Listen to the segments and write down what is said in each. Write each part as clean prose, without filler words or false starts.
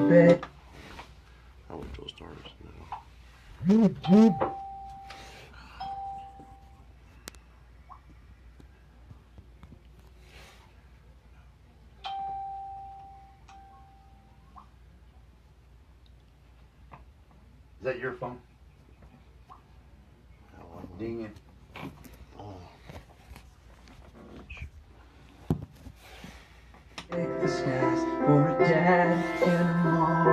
bet. I went to stars now. Is that your phone? Ding it. Take the skies for a dad and a mom,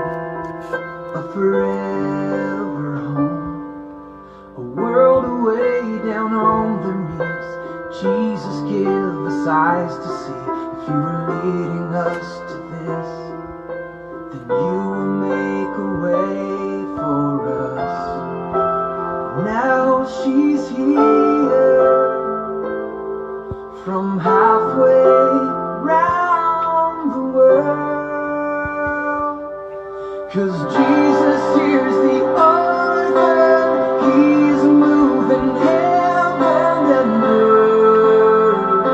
a forever home, a world away down on their knees. Jesus, give us eyes to see. If you were leading us to this, then you will make a way for us. Now she's here from halfway round the world, 'cause Jesus hears the orphan. He's moving heaven and earth,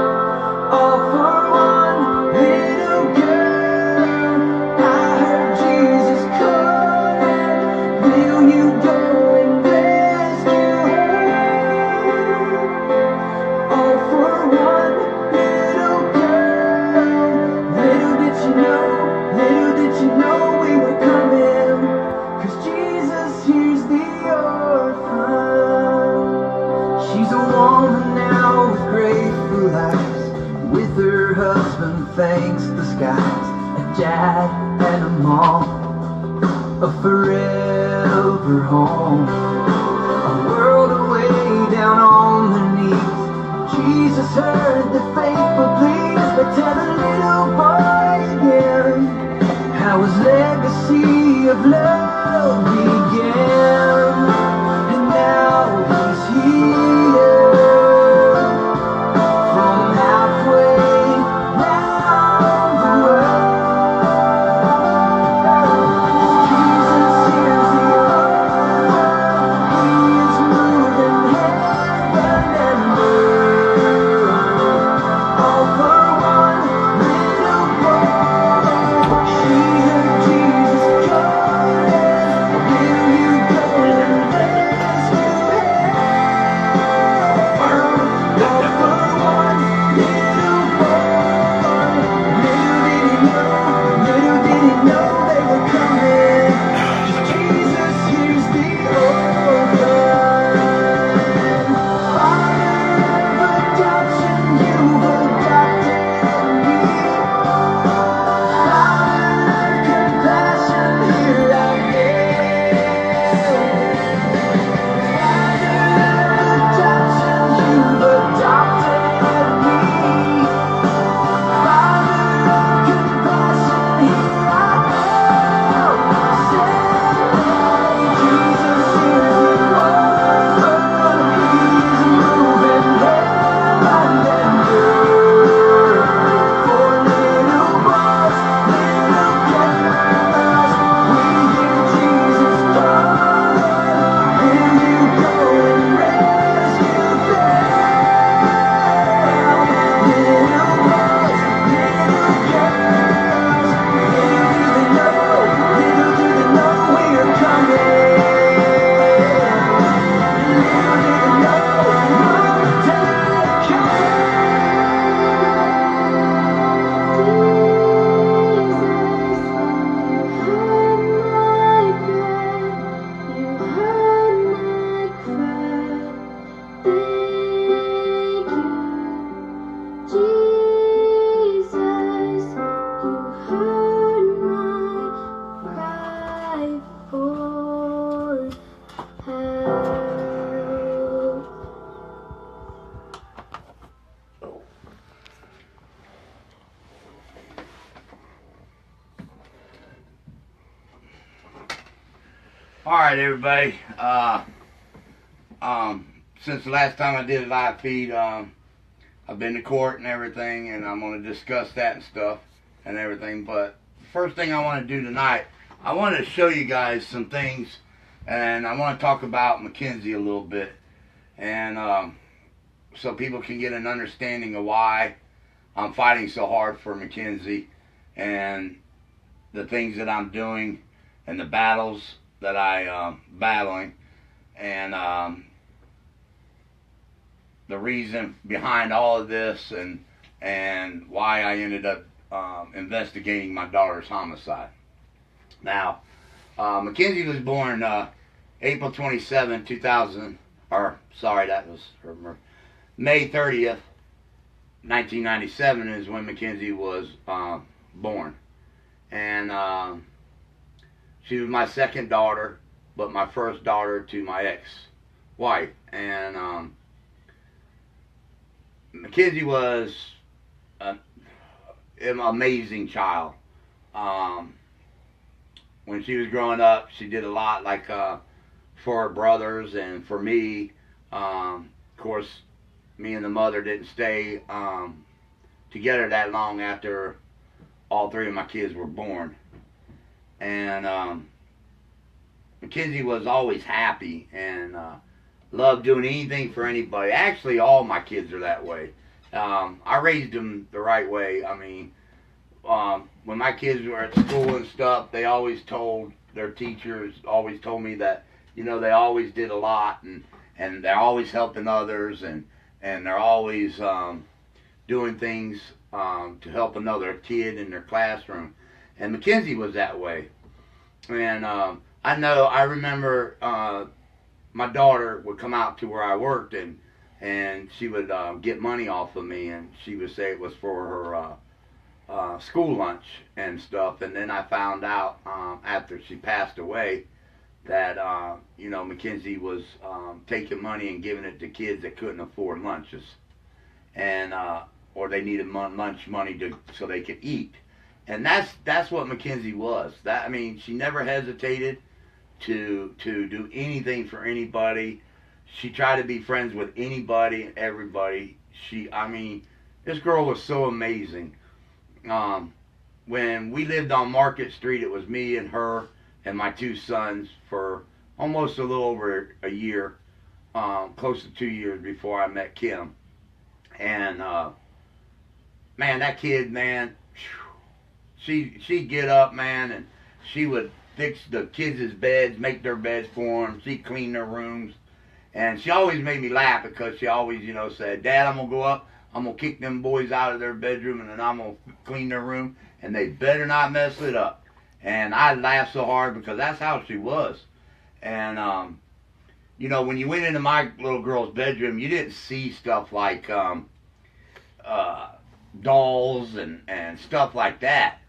all for one little girl. I heard Jesus calling, will you go and rescue her? All for one little girl. Little did you know we were coming, 'cause Jesus hears the orphan. She's a woman now with grateful eyes, with her husband thanks the skies, a dad and a mom, a forever home, a world away down on their knees. Jesus heard the faithful pleas, but tell the little boy again how his legacy of love began. And now he's here from halfway round the world. Jesus hears the orphan. He is moving heaven and earth, all for one little boy. She heard Jesus calling, will you go and rescue her? All for one little boy. Little did he know they were coming, 'cause Jesus hears the orphan. Father of adoption, you've adopted me. Father of compassion, here I am. Father of adoption, you've adopted me. Father of compassion, here I am. Say, Jesus hears the orphan. He's moving heaven and earth, for little boys, little girls. We hear Jesus calling, will you go and rescue them? Little boys, little girls. Little do they know we are coming. Little do they know mom and dad are coming. All right, everybody. Since the last time I did a live feed, I've been to court and everything, and I'm going to discuss that and stuff and everything. But the first thing I want to do tonight, I want to show you guys some things, and I want to talk about Mackenzie a little bit, and so people can get an understanding of why I'm fighting so hard for Mackenzie, and the things that I'm doing and the battles that I battling, and the reason behind all of this, and why I ended up investigating my daughter's homicide. Now, Mackenzie was born April 27, 2000, or sorry, that was her, May 30th, 1997 is when Mackenzie was born. And she was my second daughter, but my first daughter to my ex-wife. And Mackenzie was an amazing child. When she was growing up, she did a lot, like for her brothers and for me. Of course, me and the mother didn't stay together that long after all three of my kids were born. And Mackenzie was always happy and loved doing anything for anybody. Actually, all my kids are that way. I raised them the right way. I mean, when my kids were at school and stuff, they always told their teachers, always told me that, you know, they always did a lot, and they're always helping others, and they're always doing things to help another kid in their classroom. And Mackenzie was that way. And I remember my daughter would come out to where I worked, and she would get money off of me, and she would say it was for her school lunch and stuff. And then I found out after she passed away that you know, Mackenzie was taking money and giving it to kids that couldn't afford lunches, and or they needed lunch money so they could eat. And that's what Mackenzie was. That, I mean, she never hesitated to do anything for anybody. She tried to be friends with anybody and everybody. I mean, this girl was so amazing. When we lived on Market Street, it was me and her and my two sons for almost a little over a year, close to 2 years before I met Kim. And man, that kid, man, she'd get up, man, and she would fix the kids' beds, make their beds for them. She'd clean their rooms. And she always made me laugh because she always, you know, said, "Dad, I'm going to go up. I'm going to kick them boys out of their bedroom, and then I'm going to clean their room, and they better not mess it up." And I laughed so hard because that's how she was. And, you know, when you went into my little girl's bedroom, you didn't see stuff like dolls and stuff like that.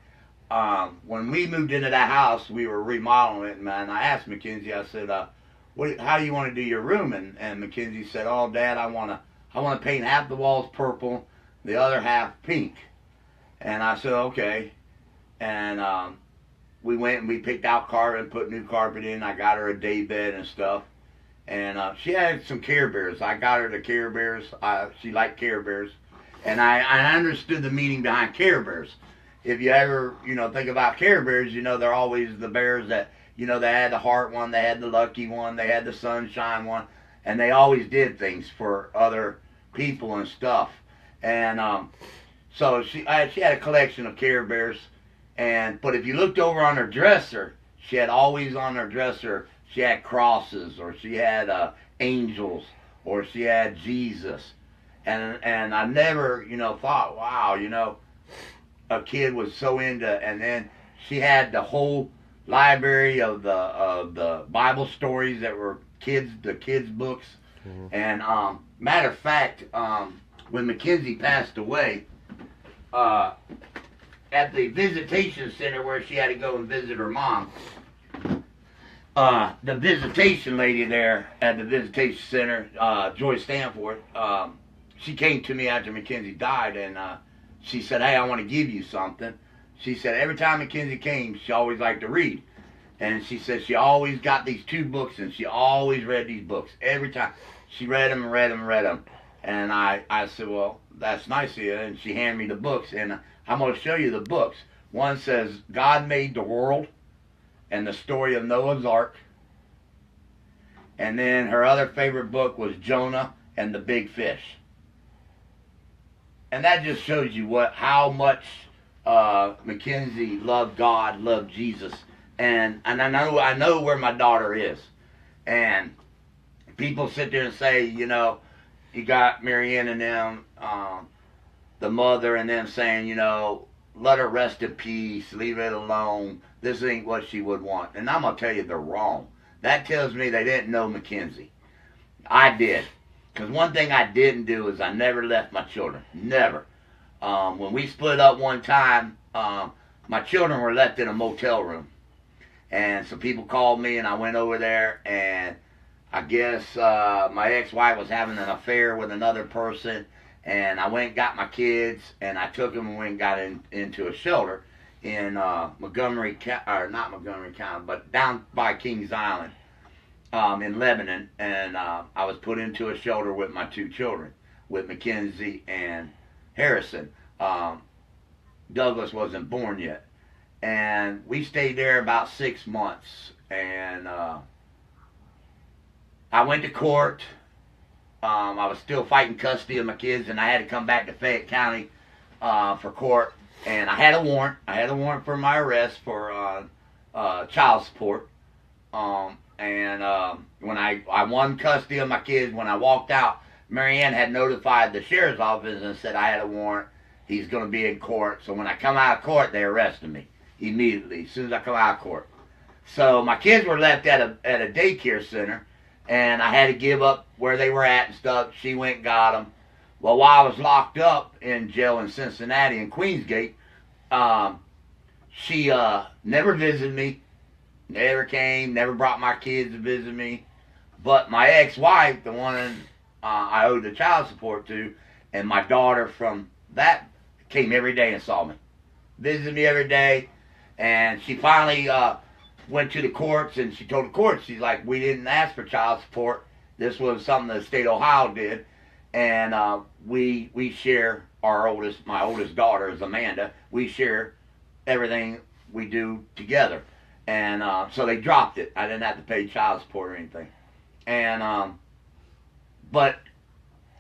When we moved into that house, we were remodeling it, man. I asked Mackenzie, I said, how do you want to do your room? And Mackenzie said, "Oh, Dad, I want to paint half the walls purple, the other half pink." And I said, "Okay." And we went and we picked out carpet and put new carpet in. I got her a day bed and stuff. And she had some Care Bears. I got her the Care Bears. She liked Care Bears. And I understood the meaning behind Care Bears. If you ever, you know, think about Care Bears, you know, they're always the bears that, you know, they had the heart one, they had the lucky one, they had the sunshine one, and they always did things for other people and stuff. And so she had a collection of Care Bears. But if you looked over on her dresser, she had always on her dresser, she had crosses, or she had angels, or she had Jesus. And I never, you know, thought, wow, you know, a kid was so into. And then she had the whole library of the Bible stories that were the kids books. Mm-hmm. And matter of fact, when Mackenzie passed away, at the visitation center where she had to go and visit her mom, the visitation lady there at the visitation center, Joy Stanford, she came to me after Mackenzie died, and she said, "Hey, I want to give you something." She said every time Mackenzie came, she always liked to read. And she said she always got these 2 books, and she always read these books. Every time. She read them and read them and read them. And I said, "Well, that's nice of you." And she handed me the books, and I'm going to show you the books. One says, "God Made the World," and the story of Noah's Ark. And then her other favorite book was Jonah and the Big Fish. And that just shows you how much Mackenzie loved God, loved Jesus, and I know where my daughter is, and people sit there and say, you know, you got Marianne and them, the mother, and them saying, you know, let her rest in peace, leave it alone. This ain't what she would want. And I'm going to tell you, they're wrong. That tells me they didn't know Mackenzie. I did. Because one thing I didn't do is I never left my children. Never. When we split up one time, my children were left in a motel room. And some people called me, and I went over there, and I guess my ex-wife was having an affair with another person, and I went and got my kids, and I took them and went and got into a shelter in Montgomery, or not Montgomery County, but down by Kings Island in Lebanon, and I was put into a shelter with my two children, with Mackenzie and Harrison. Douglas wasn't born yet. And we stayed there about 6 months, and I went to court. I was still fighting custody of my kids, and I had to come back to Fayette County for court. And I had a warrant. I had a warrant for my arrest for child support. And when I won custody of my kids, when I walked out, Marianne had notified the sheriff's office and said I had a warrant. He's going to be in court. So when I come out of court, they arrested me immediately, as soon as I come out of court. So my kids were left at a daycare center, and I had to give up where they were at and stuff. She went and got them. Well, while I was locked up in jail in Cincinnati in Queensgate, she never visited me, never came, never brought my kids to visit me. But my ex-wife, the one I owed the child support to, and my daughter from that came every day and saw me, visited me every day. And she finally went to the courts, and she told the courts, she's like, we didn't ask for child support. This was something the state of Ohio did. And we share my oldest daughter is Amanda. We share everything we do together. And so they dropped it. I didn't have to pay child support or anything. And but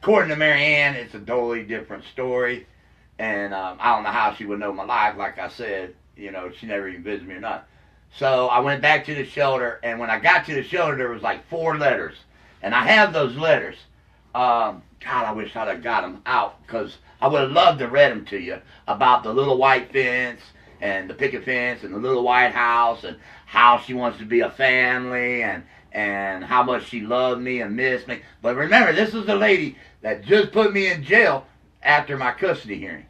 according to Marianne, it's a totally different story. And I don't know how she would know my life. Like I said, you know, she never even visited me or not. So I went back to the shelter, and when I got to the shelter, there was like 4 letters. And I have those letters. God, I wish I'd have got them out, because I would have loved to read them to you about the little white fence and the picket fence and the little white house and how she wants to be a family and how much she loved me and missed me. But remember, this is the lady that just put me in jail after my custody hearing.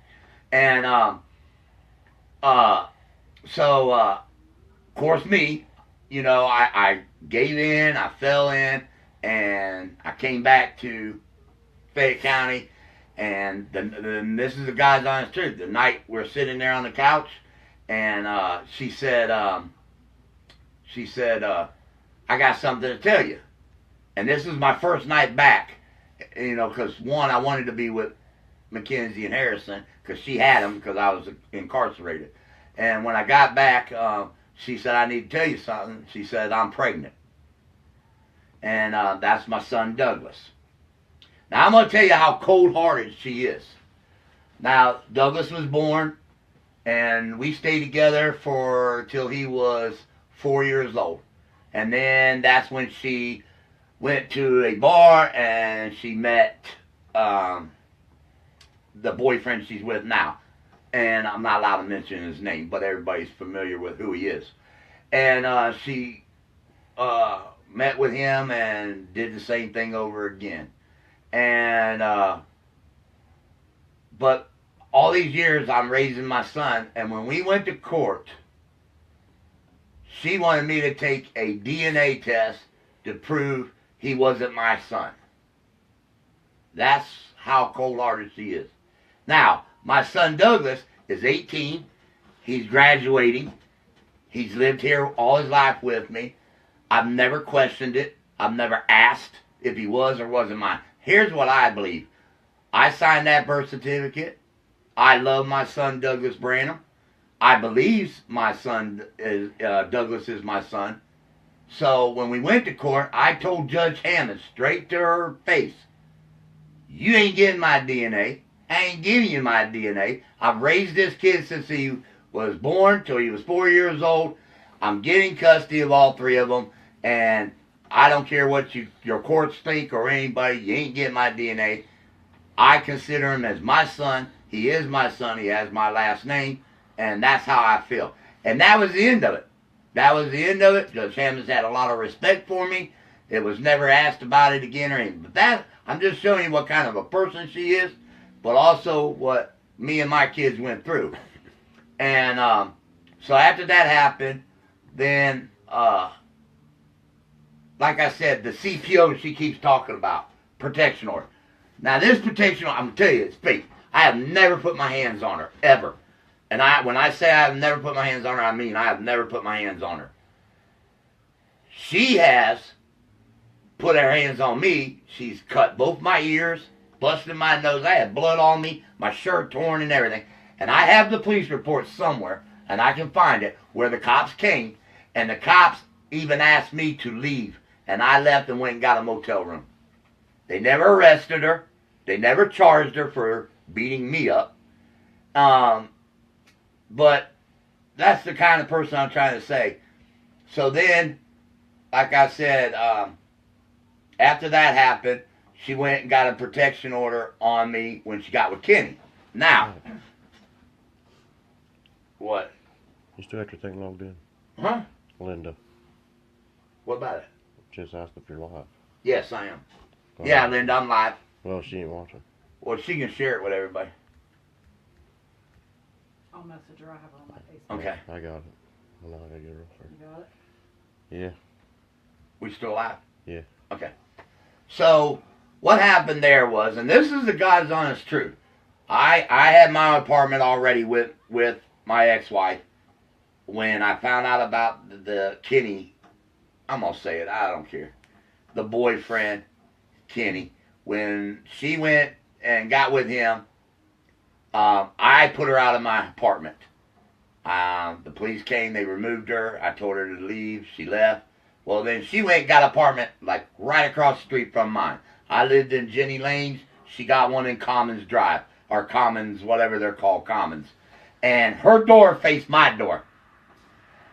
And so of course me, you know, I gave in, I fell in, and I came back to Fayette County. And this is the guy's honest truth. The night we're sitting there on the couch, and she said, I got something to tell you. And this is my first night back, you know, because one, I wanted to be with Mackenzie and Harrison, because she had them, because I was incarcerated. And when I got back, she said, I need to tell you something. She said, I'm pregnant. And that's my son, Douglas. Now, I'm going to tell you how cold-hearted she is. Now, Douglas was born, and we stayed together till he was 4 years old. And then that's when she went to a bar, and she met the boyfriend she's with now. And I'm not allowed to mention his name, but everybody's familiar with who he is. And she met with him and did the same thing over again. And but all these years I'm raising my son, and when we went to court, she wanted me to take a DNA test to prove he wasn't my son. That's how cold-hearted she is. Now, my son Douglas is 18. He's graduating. He's lived here all his life with me. I've never questioned it. I've never asked if he was or wasn't mine. Here's what I believe. I signed that birth certificate. I love my son Douglas Branham. I believe my son Douglas is my son. So when we went to court, I told Judge Hammond straight to her face, you ain't getting my DNA. I ain't giving you my DNA. I've raised this kid since he was born till he was 4 years old. I'm getting custody of all 3 of them, and I don't care what your courts think or anybody. You ain't getting my DNA. I consider him as my son. He is my son. He has my last name, and that's how I feel. And that was the end of it. That was the end of it. Judge Hammons had a lot of respect for me. It was never asked about it again or anything. But that, I'm just showing you what kind of a person she is, but also what me and my kids went through. And so after that happened, then, like I said, the CPO she keeps talking about, protection order. Now this protection order, I'm going to tell you, it's fake. I have never put my hands on her, ever. And when I say I have never put my hands on her, I mean I have never put my hands on her. She has put her hands on me. She's cut both my ears, busted my nose. I had blood on me, my shirt torn and everything. And I have the police report somewhere, and I can find it, where the cops came, and the cops even asked me to leave. And I left and went and got a motel room. They never arrested her. They never charged her for beating me up. But that's the kind of person I'm trying to say. So then, like I said, after that happened, she went and got a protection order on me when she got with Kenny. Now, what? You still have your thing logged in? Huh? Linda. What about it? Just asked if you're live. Yes, I am. Go Yeah, ahead. Linda, I'm live. Well, she ain't watching. Well, she can share it with everybody. I'll message her. I have her on my Facebook. Okay. I got it. Well, I gotta get her first. You got it? Yeah. We still live? Yeah. Okay. So, what happened there was, and this is the God's honest truth. I had my apartment already with my ex-wife when I found out about the Kenny. I'm going to say it. I don't care. The boyfriend, Kenny. When she went and got with him, I put her out of my apartment. The police came. They removed her. I told her to leave. She left. Well, then she went and got an apartment like right across the street from mine. I lived in Jenny Lanes. She got one in Commons Drive. Or Commons, whatever they're called, Commons. And her door faced my door.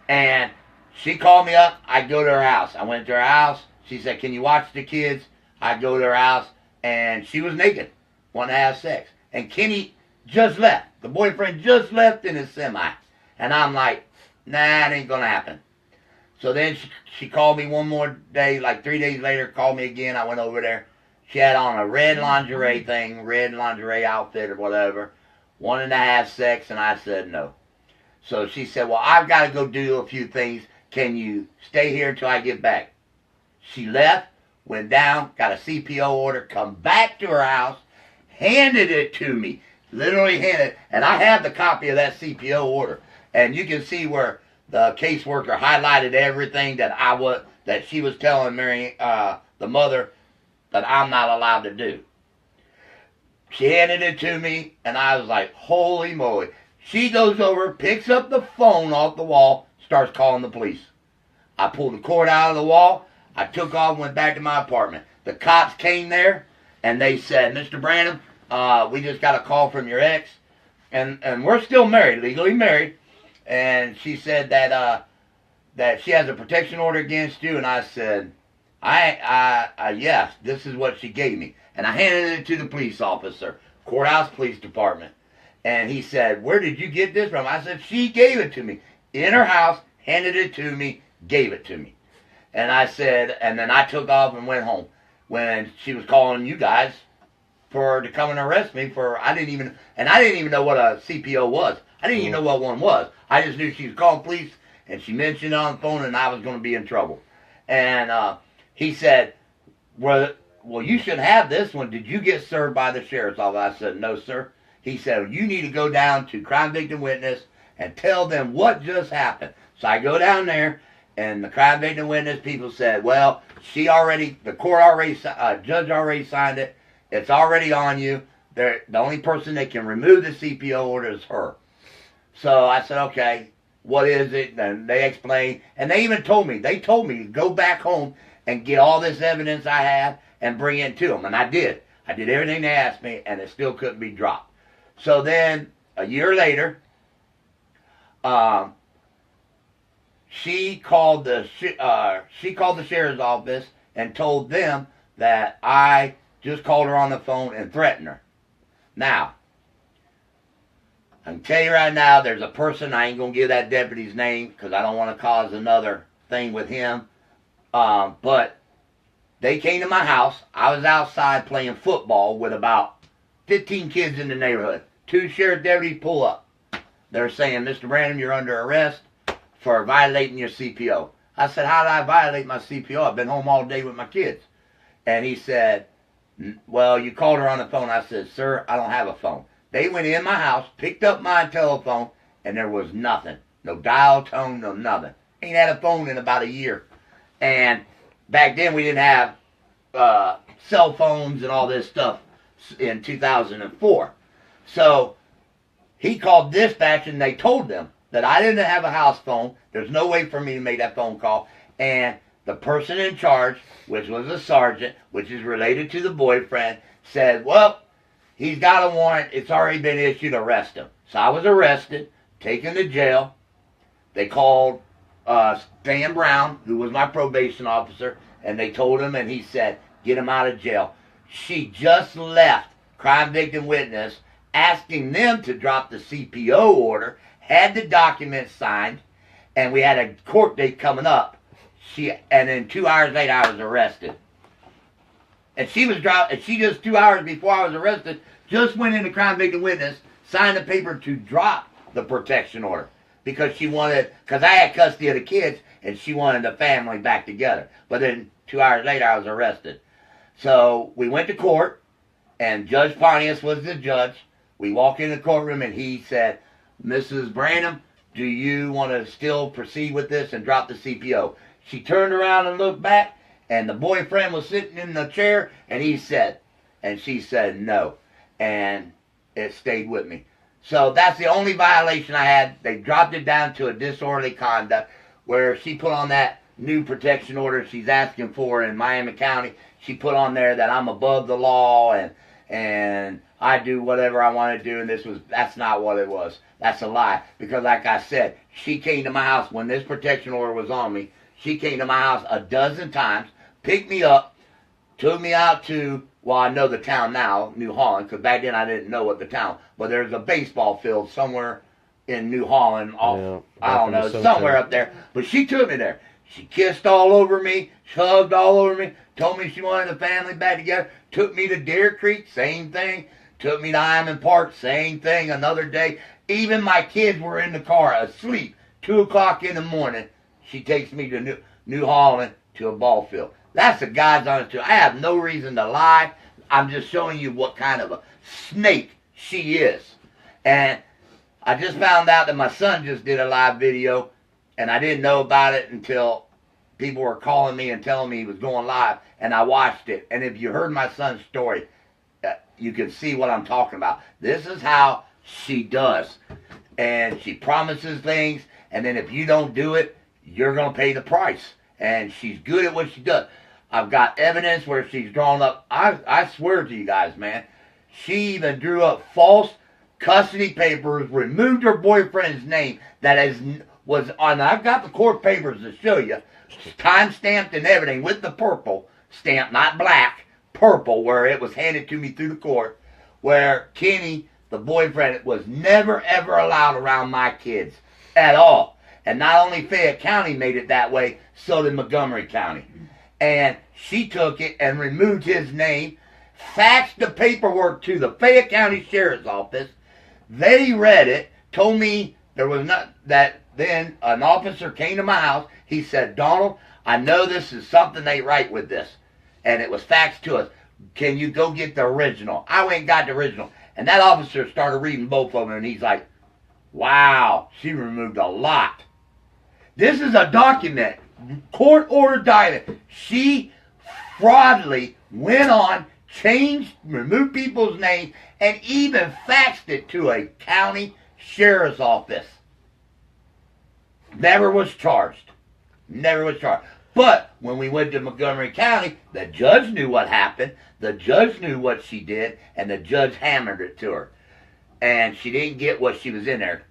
And she called me up. I go to her house. I went to her house. She said, "Can you watch the kids?" I go to her house. And she was naked. Wanted to have sex. And Kenny just left. The boyfriend just left in his semi. And I'm like, nah, it ain't going to happen. So then she called me one more day, like 3 days later, called me again. I went over there. She had on a red lingerie thing, red lingerie outfit or whatever, wanted to have sex, and I said no. So she said, well, I've got to go do a few things. Can you stay here until I get back? She left, went down, got a CPO order, come back to her house, handed it to me, literally handed it, and I have the copy of that CPO order. And you can see where the caseworker highlighted everything that she was telling Mary, the mother, that I'm not allowed to do. She handed it to me, and I was like, holy moly. She goes over, picks up the phone off the wall, starts calling the police. I pulled the cord out of the wall. I took off and went back to my apartment. The cops came there, and they said, Mr. Branham, we just got a call from your ex, and we're still married, legally married. And she said that she has a protection order against you, and I said, yes, this is what she gave me. And I handed it to the police officer, Courthouse Police Department. And he said, where did you get this from? I said, she gave it to me. In her house, handed it to me, gave it to me. And I said, and then I took off and went home. When she was calling you guys to come and arrest me I didn't even know what a CPO was. I didn't even know what one was. I just knew she was calling police, and she mentioned it on the phone, and I was going to be in trouble. And he said, well, you should have this one. Did you get served by the sheriff's office? I said, no, sir. He said, you need to go down to crime victim witness and tell them what just happened. So I go down there, and the crime victim witness people said, well, judge already signed it. It's already on you. The only person that can remove the CPO order is her. So I said, okay, what is it? And they explained, and they told me to go back home and get all this evidence I have and bring it to them. And I did. I did everything they asked me, and it still couldn't be dropped. So then, a year later, she called the sheriff's office and told them that I just called her on the phone and threatened her. Now, I can tell you right now, there's a person, I ain't going to give that deputy's name because I don't want to cause another thing with him. But they came to my house. I was outside playing football with about 15 kids in the neighborhood. 2 sheriff deputies pull up. They're saying, Mr. Branham, you're under arrest for violating your CPO. I said, how did I violate my CPO? I've been home all day with my kids. And he said, well, you called her on the phone. I said, sir, I don't have a phone. They went in my house, picked up my telephone, and there was nothing. No dial tone, no nothing. Ain't had a phone in about a year. And back then we didn't have cell phones and all this stuff in 2004. So he called dispatch and they told them that I didn't have a house phone. There's no way for me to make that phone call. And the person in charge, which was a sergeant, which is related to the boyfriend, said, well, he's got a warrant. It's already been issued. Arrest him. So I was arrested, taken to jail. They called Stan Brown, who was my probation officer, and they told him, and he said, get him out of jail. She just left crime victim witness, asking them to drop the CPO order, had the documents signed, and we had a court date coming up. And then 2 hours later, I was arrested. And she was dropped, and she just 2 hours before I was arrested, just went into crime victim witness, signed the paper to drop the protection order. Because I had custody of the kids, and she wanted the family back together. But then 2 hours later, I was arrested. So we went to court, and Judge Pontius was the judge. We walked in the courtroom, and he said, Mrs. Branham, do you want to still proceed with this and drop the CPO? She turned around and looked back, and the boyfriend was sitting in the chair, and she said no. And it stayed with me. So that's the only violation I had. They dropped it down to a disorderly conduct where she put on that new protection order she's asking for in Miami County. She put on there that I'm above the law and I do whatever I want to do, and that's not what it was. That's a lie. Because like I said, she came to my house when this protection order was on me. She came to my house a dozen times, picked me up, took me out to, well, I know the town now, New Holland, because back then I didn't know what the town, but there's a baseball field somewhere in New Holland, I don't know, somewhere up there. But she took me there. She kissed all over me, hugged all over me, told me she wanted the family back together, took me to Deer Creek, same thing, took me to Hyman Park, same thing, another day. Even my kids were in the car asleep, 2 o'clock in the morning. She takes me to New Holland to a ball field. That's the God's honest truth. I have no reason to lie. I'm just showing you what kind of a snake she is. And I just found out that my son just did a live video, and I didn't know about it until people were calling me and telling me he was going live, and I watched it. And if you heard my son's story, you can see what I'm talking about. This is how she does. And she promises things, and then if you don't do it, you're going to pay the price. And she's good at what she does. I've got evidence where she's drawn up, I swear to you guys, man, she even drew up false custody papers, removed her boyfriend's name was on, I've got the court papers to show you, time-stamped and everything with the purple stamp, not black, purple, where it was handed to me through the court, where Kenny, the boyfriend, was never, ever allowed around my kids at all. And not only Fayette County made it that way, so did Montgomery County. And she took it and removed his name, faxed the paperwork to the Fayette County Sheriff's Office. They read it, told me there was not, that then an officer came to my house. He said, Donald, I know this is something they write with this. And it was faxed to us. Can you go get the original? I went and got the original. And that officer started reading both of them, and he's like, wow, she removed a lot. This is a document, court order document. She fraudulently went on, changed, removed people's names, and even faxed it to a county sheriff's office. Never was charged. Never was charged. But when we went to Montgomery County, the judge knew what happened, the judge knew what she did, and the judge hammered it to her. And she didn't get what she was in there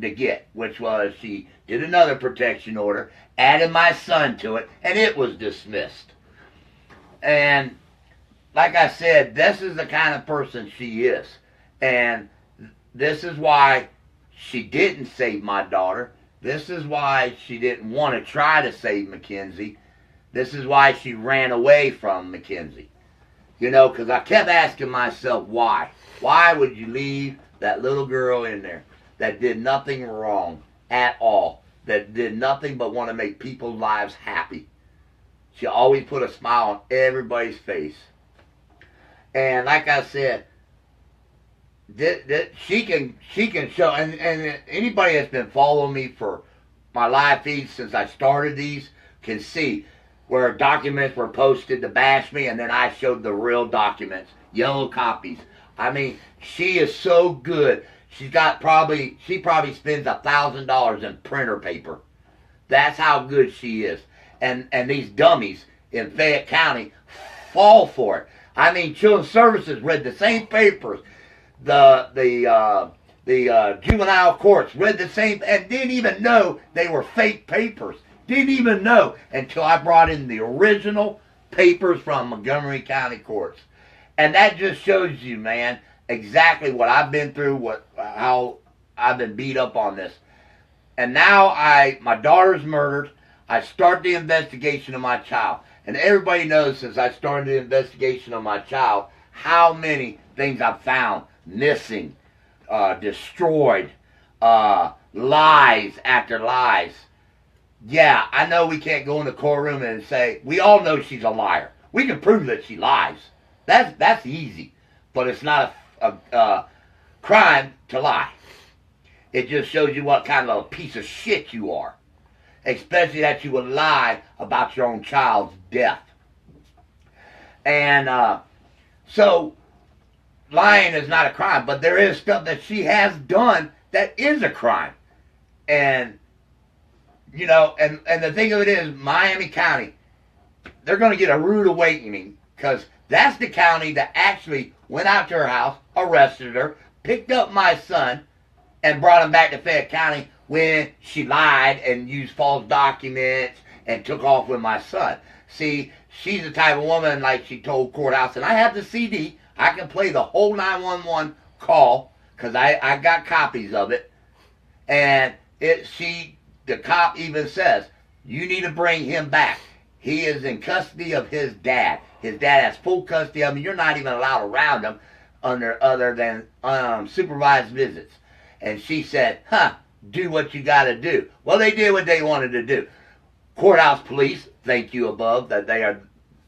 to get, which was she did another protection order, added my son to it, and it was dismissed. And like I said, this is the kind of person she is. And this is why she didn't save my daughter. This is why she didn't want to try to save Mackenzie. This is why she ran away from Mackenzie. You know, because I kept asking myself, why? Why would you leave that little girl in there that did nothing wrong at all, that did nothing but want to make people's lives happy? She always put a smile on everybody's face. And like I said, she can show, and anybody that's been following me for my live feeds since I started these can see where documents were posted to bash me, and then I showed the real documents, yellow copies. I mean, she is so good. She probably spends $1,000 in printer paper. That's how good she is. And these dummies in Fayette County fall for it. I mean, Children's Services read the same papers. The juvenile courts read the same and didn't even know they were fake papers. Didn't even know until I brought in the original papers from Montgomery County courts. And that just shows you, man, exactly what I've been through, how I've been beat up on this. And now my daughter's murdered. I start the investigation of my child. And everybody knows since I started the investigation of my child how many things I've found missing, destroyed, lies after lies. Yeah, I know we can't go in the courtroom and say, we all know she's a liar. We can prove that she lies. That's easy. But it's not a crime to lie. It just shows you what kind of a piece of shit you are. Especially that you would lie about your own child's death. And so lying is not a crime, but there is stuff that she has done that is a crime. And you know, and the thing of it is, Miami County, they're going to get a rude awakening, because that's the county that actually went out to her house, arrested her, picked up my son, and brought him back to Fayette County when she lied and used false documents and took off with my son. See, she's the type of woman, like she told courthouse, and I have the CD. I can play the whole 911 call, because I got copies of it. And the cop even says, you need to bring him back. He is in custody of his dad. His dad has full custody of him. You're not even allowed around him other than supervised visits. And she said, do what you got to do. Well, they did what they wanted to do. Courthouse police, thank you above, that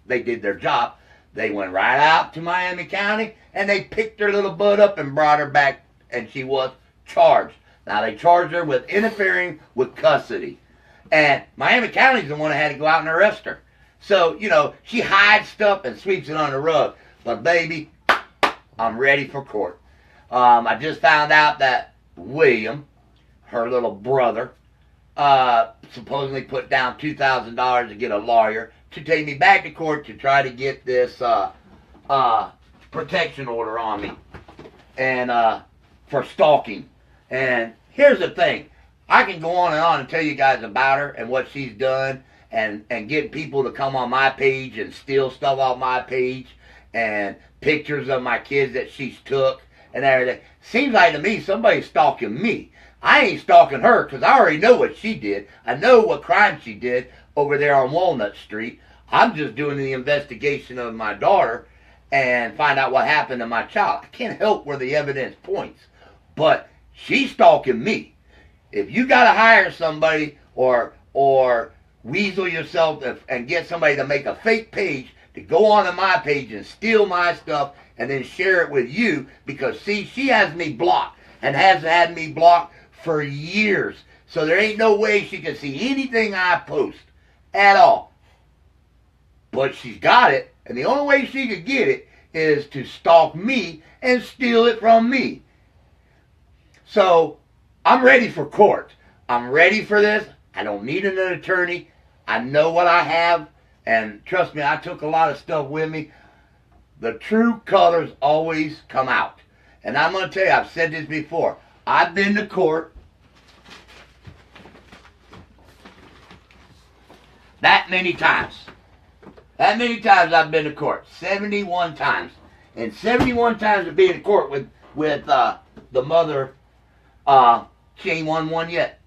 they did their job. They went right out to Miami County, and they picked her little butt up and brought her back, and she was charged. Now, they charged her with interfering with custody. And Miami County's the one that had to go out and arrest her. So, you know, she hides stuff and sweeps it on the rug. But, baby, I'm ready for court. I just found out that William, her little brother, supposedly put down $2,000 to get a lawyer to take me back to court to try to get this protection order on me, and for stalking. And here's the thing. I can go on and tell you guys about her and what she's done, and get people to come on my page and steal stuff off my page, and pictures of my kids that she's took and everything. Seems like to me somebody's stalking me. I ain't stalking her, because I already know what she did. I know what crime she did over there on Walnut Street. I'm just doing the investigation of my daughter and find out what happened to my child. I can't help where the evidence points. But she's stalking me. If you got to hire somebody or weasel yourself and get somebody to make a fake page to go onto my page and steal my stuff and then share it with you, because, see, she has me blocked and has had me blocked for years. So there ain't no way she can see anything I post at all. But she's got it, and the only way she could get it is to stalk me and steal it from me. So I'm ready for court. I'm ready for this. I don't need an attorney. I know what I have, and trust me, I took a lot of stuff with me. The true colors always come out. And I'm going to tell you, I've said this before. I've been to court that many times. That many times I've been to court. 71 times. And 71 times of being in court with the mother, she ain't won one yet.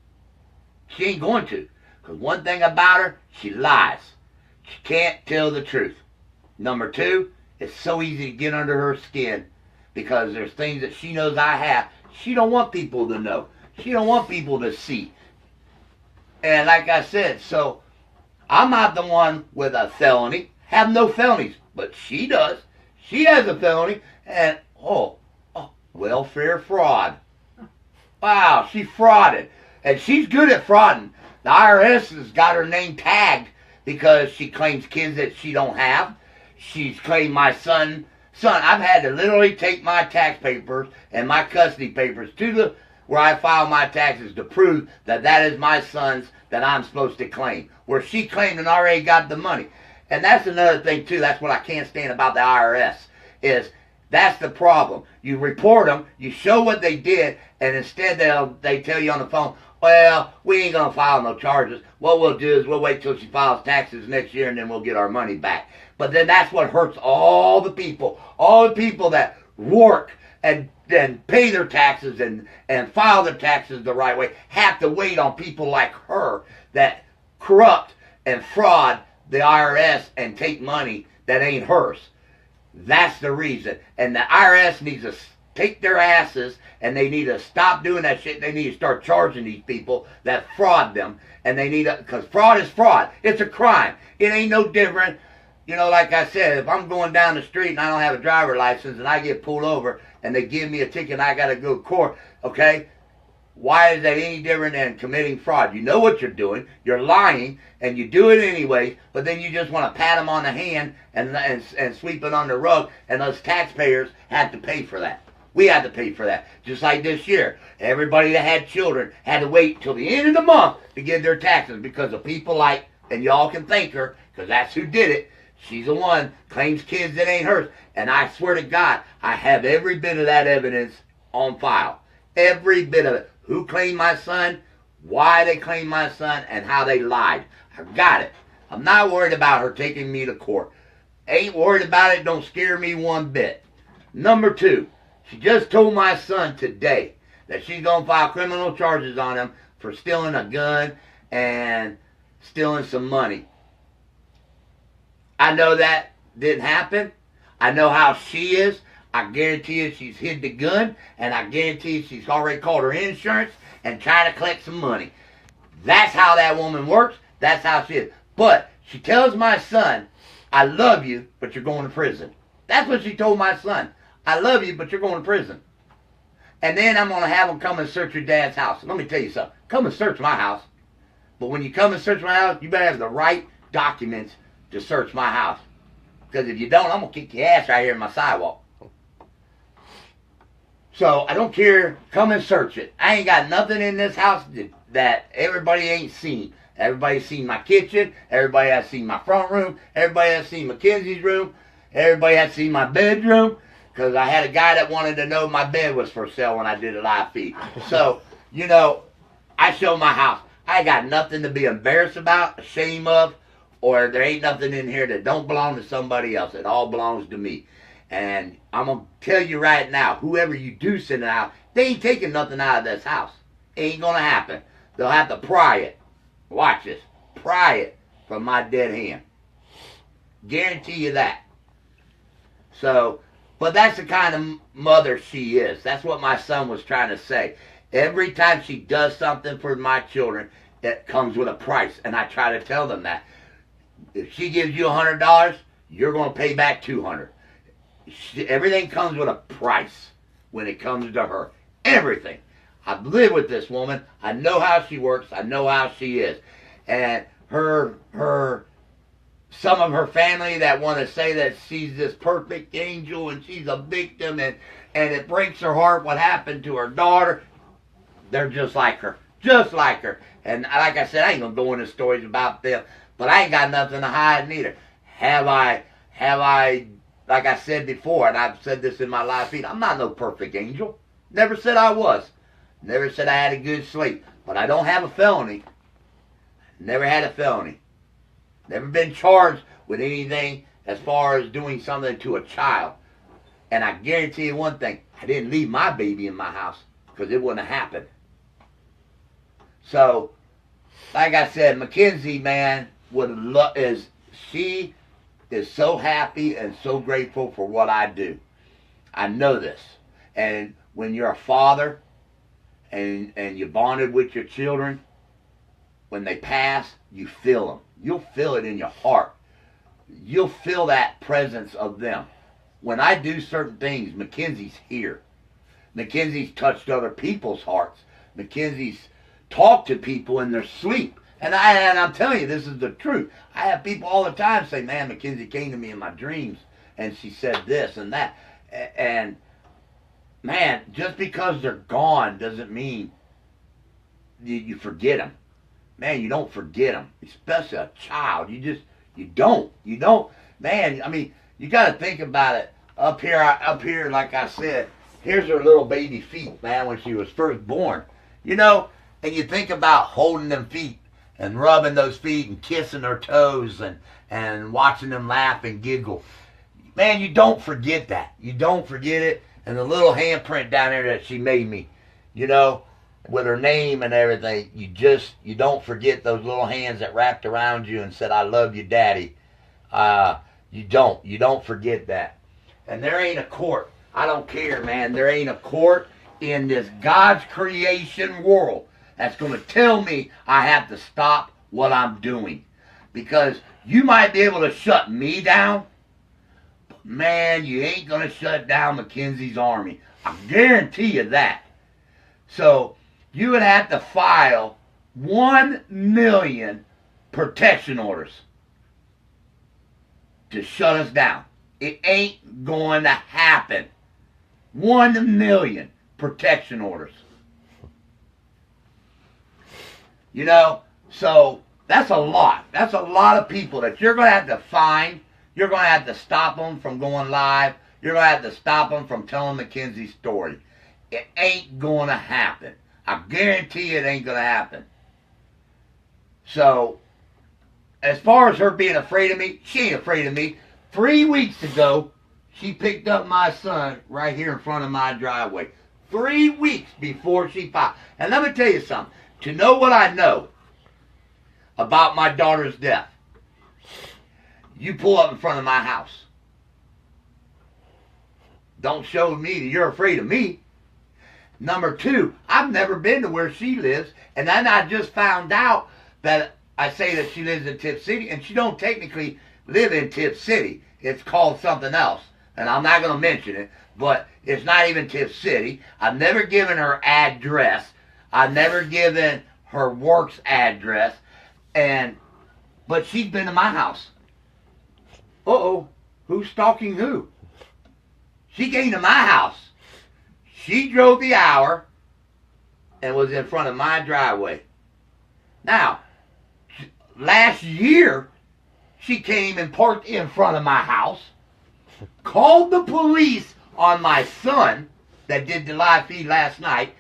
She ain't going to. Because one thing about her, she lies. She can't tell the truth. Number two, it's so easy to get under her skin because there's things that she knows I have. She don't want people to know. She don't want people to see. And like I said, so I'm not the one with a felony. Have no felonies. But she does. She has a felony. And, welfare fraud. Wow, she frauded. And she's good at frauding. The IRS has got her name tagged because she claims kids that she don't have. She's claimed my son. I've had to literally take my tax papers and my custody papers to where I file my taxes to prove that that is my son's that I'm supposed to claim. Where she claimed and already got the money. And that's another thing too. That's what I can't stand about the IRS is that's the problem. You report them, you show what they did, and instead they tell you on the phone, well, we ain't going to file no charges. What we'll do is we'll wait till she files taxes next year and then we'll get our money back. But then that's what hurts all the people that work and then pay their taxes and file their taxes the right way, have to wait on people like her that corrupt and fraud the IRS and take money that ain't hers. That's the reason. And the IRS needs to take their asses and they need to stop doing that shit. They need to start charging these people that fraud them. And they need to, because fraud is fraud. It's a crime. It ain't no different. You know, like I said, if I'm going down the street and I don't have a driver license and I get pulled over and they give me a ticket and I got to go to court, okay, why is that any different than committing fraud? You know what you're doing. You're lying and you do it anyway, but then you just want to pat them on the hand and sweep it on the rug, and those taxpayers have to pay for that. We had to pay for that. Just like this year. Everybody that had children had to wait till the end of the month to get their taxes because of people like, and y'all can thank her, because that's who did it. She's the one, claims kids that ain't hers. And I swear to God, I have every bit of that evidence on file. Every bit of it. Who claimed my son, why they claimed my son, and how they lied. I've got it. I'm not worried about her taking me to court. Ain't worried about it. Don't scare me one bit. Number two, she just told my son today that she's going to file criminal charges on him for stealing a gun and stealing some money. I know that didn't happen. I know how she is. I guarantee you she's hid the gun, and I guarantee you she's already called her insurance and trying to collect some money. That's how that woman works. That's how she is. But she tells my son, I love you, but you're going to prison. That's what she told my son. I love you, but you're going to prison. And then I'm going to have them come and search your dad's house. Let me tell you something. Come and search my house. But when you come and search my house, you better have the right documents to search my house. Because if you don't, I'm going to kick your ass right here in my sidewalk. So, I don't care. Come and search it. I ain't got nothing in this house that everybody ain't seen. Everybody's seen my kitchen. Everybody has seen my front room. Everybody has seen Mackenzie's room. Everybody has seen my bedroom. Because I had a guy that wanted to know my bed was for sale when I did a live feed. So, you know, I show my house. I got nothing to be embarrassed about, ashamed of, or there ain't nothing in here that don't belong to somebody else. It all belongs to me. And I'm going to tell you right now, whoever you do send it out, they ain't taking nothing out of this house. It ain't going to happen. They'll have to pry it. Watch this. Pry it from my dead hand. Guarantee you that. So, but that's the kind of mother she is. That's what my son was trying to say. Every time she does something for my children, it comes with a price. And I try to tell them that. If she gives you $100, you're going to pay back $200. Everything comes with a price when it comes to her. Everything. I've lived with this woman. I know how she works. I know how she is. And some of her family that want to say that she's this perfect angel and she's a victim and it breaks her heart what happened to her daughter. They're just like her. just like her. And like I said, I ain't gonna go into stories about them, but I ain't got nothing to hide neither. Have I, like I said before, and I've said this in my live feed, I'm not no perfect angel. Never said I was. Never said I had a good sleep. But I don't have a felony. Never had a felony. Never been charged with anything as far as doing something to a child. And I guarantee you one thing, I didn't leave my baby in my house because it wouldn't have happened. So, like I said, Mackenzie, man, she is so happy and so grateful for what I do. I know this. And when you're a father and you bonded with your children, when they pass, you feel them. You'll feel it in your heart. You'll feel that presence of them. When I do certain things, Mackenzie's here. Mackenzie's touched other people's hearts. Mackenzie's talked to people in their sleep. And I'm telling you, this is the truth. I have people all the time say, man, Mackenzie came to me in my dreams and she said this and that. And man, just because they're gone doesn't mean you forget them. Man, you don't forget them, especially a child. You don't. Man, I mean, you got to think about it. Up here, like I said, here's her little baby feet, man, when she was first born. You know, and you think about holding them feet and rubbing those feet and kissing her toes and watching them laugh and giggle. Man, you don't forget that. You don't forget it. And the little handprint down there that she made me, you know, with her name and everything, you don't forget those little hands that wrapped around you and said, I love you, Daddy. You don't forget that. And there ain't a court. I don't care, man. There ain't a court in this God's creation world that's going to tell me I have to stop what I'm doing. Because you might be able to shut me down, but man, you ain't going to shut down Mackenzie's army. I guarantee you that. So you would have to file 1 million protection orders to shut us down. It ain't going to happen. 1 million protection orders. You know, so that's a lot. That's a lot of people that you're going to have to find. You're going to have to stop them from going live. You're going to have to stop them from telling Mackenzie's story. It ain't going to happen. I guarantee you it ain't going to happen. So, as far as her being afraid of me, she ain't afraid of me. 3 weeks ago, she picked up my son right here in front of my driveway. 3 weeks before she filed. And let me tell you something. To know what I know about my daughter's death, you pull up in front of my house. Don't show me that you're afraid of me. Number two, I've never been to where she lives, and then I just found out that I say that she lives in Tip City, and she don't technically live in Tip City. It's called something else, and I'm not going to mention it, but it's not even Tip City. I've never given her address. I've never given her work's address, but she's been to my house. Uh-oh, who's stalking who? She came to my house. She drove the hour and was in front of my driveway. Now, last year, she came and parked in front of my house, called the police on my son that did the live feed last night,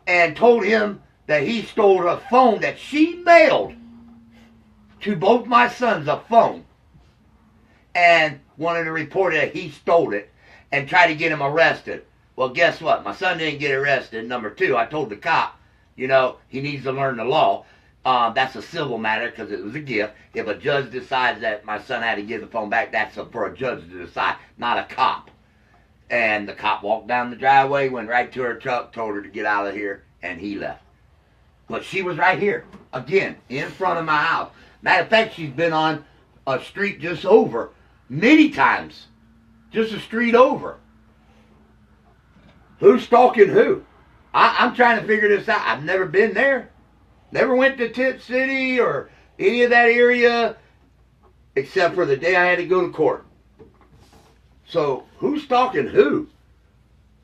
and told him that he stole a phone that she mailed to both my sons, a phone, and wanted to report that he stole it and try to get him arrested. Well, guess what? My son didn't get arrested. Number two, I told the cop, you know, he needs to learn the law. That's a civil matter because it was a gift. If a judge decides that my son had to give the phone back, that's for a judge to decide, not a cop. And the cop walked down the driveway, went right to her truck, told her to get out of here, and he left. But she was right here, again, in front of my house. Matter of fact, she's been on a street just over many times. Just a street over. Who's stalking who? I'm trying to figure this out. I've never been there. Never went to Tip City or any of that area except for the day I had to go to court. So, who's stalking who?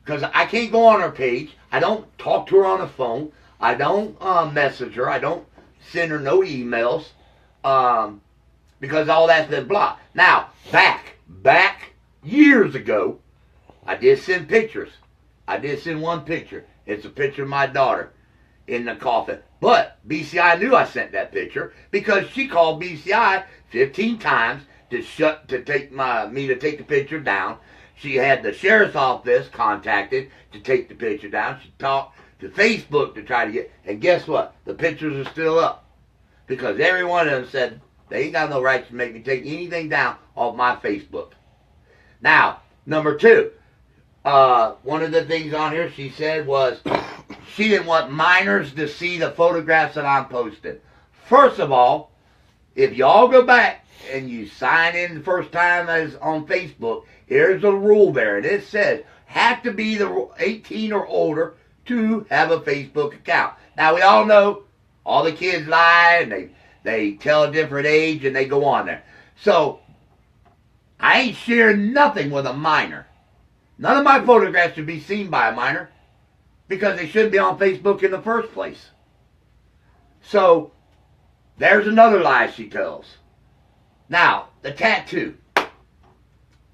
Because I can't go on her page. I don't talk to her on the phone. I don't message her. I don't send her no emails because all that's been blocked. Now, back years ago, I did send pictures. I did send one picture. It's a picture of my daughter in the coffin. But BCI knew I sent that picture because she called BCI 15 times to take me to take the picture down. She had the sheriff's office contacted to take the picture down. She talked to Facebook to try to get, and guess what? The pictures are still up because every one of them said they ain't got no right to make me take anything down off my Facebook. Now, number two, one of the things on here she said was she didn't want minors to see the photographs that I'm posting. First of all, if y'all go back and you sign in the first time as on Facebook, here's a rule there, and it says have to be the 18 or older to have a Facebook account. Now we all know all the kids lie and they tell a different age and they go on there. So I ain't sharing nothing with a minor. None of my photographs should be seen by a minor because they shouldn't be on Facebook in the first place. So there's another lie she tells. Now, the tattoo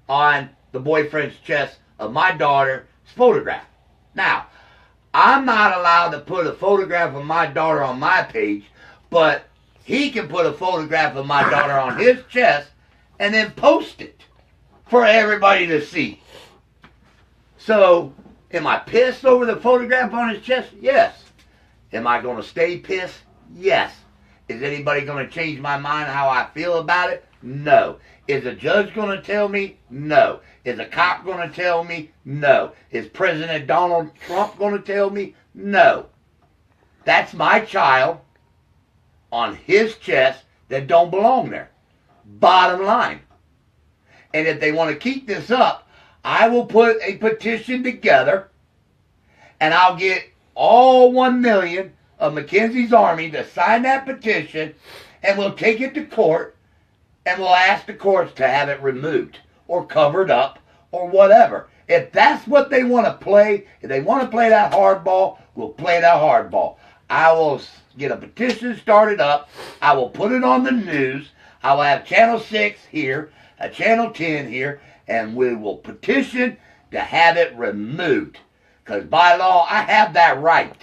on the boyfriend's chest of my daughter's photograph. Now, I'm not allowed to put a photograph of my daughter on my page, but he can put a photograph of my daughter on his chest and then post it for everybody to see. So, am I pissed over the photograph on his chest? Yes. Am I going to stay pissed? Yes. Is anybody going to change my mind how I feel about it? No. Is a judge going to tell me? No. Is a cop going to tell me? No. Is President Donald Trump going to tell me? No. That's my child on his chest that don't belong there. Bottom line. And if they want to keep this up, I will put a petition together and I'll get all 1 million of Mackenzie's army to sign that petition, and we'll take it to court and we'll ask the courts to have it removed or covered up or whatever. If that's what they want to play, if they want to play that hardball, we'll play that hardball. I will get a petition started up. I will put it on the news. I will have Channel 6 here, Channel 10 here, and we will petition to have it removed. Because by law, I have that right.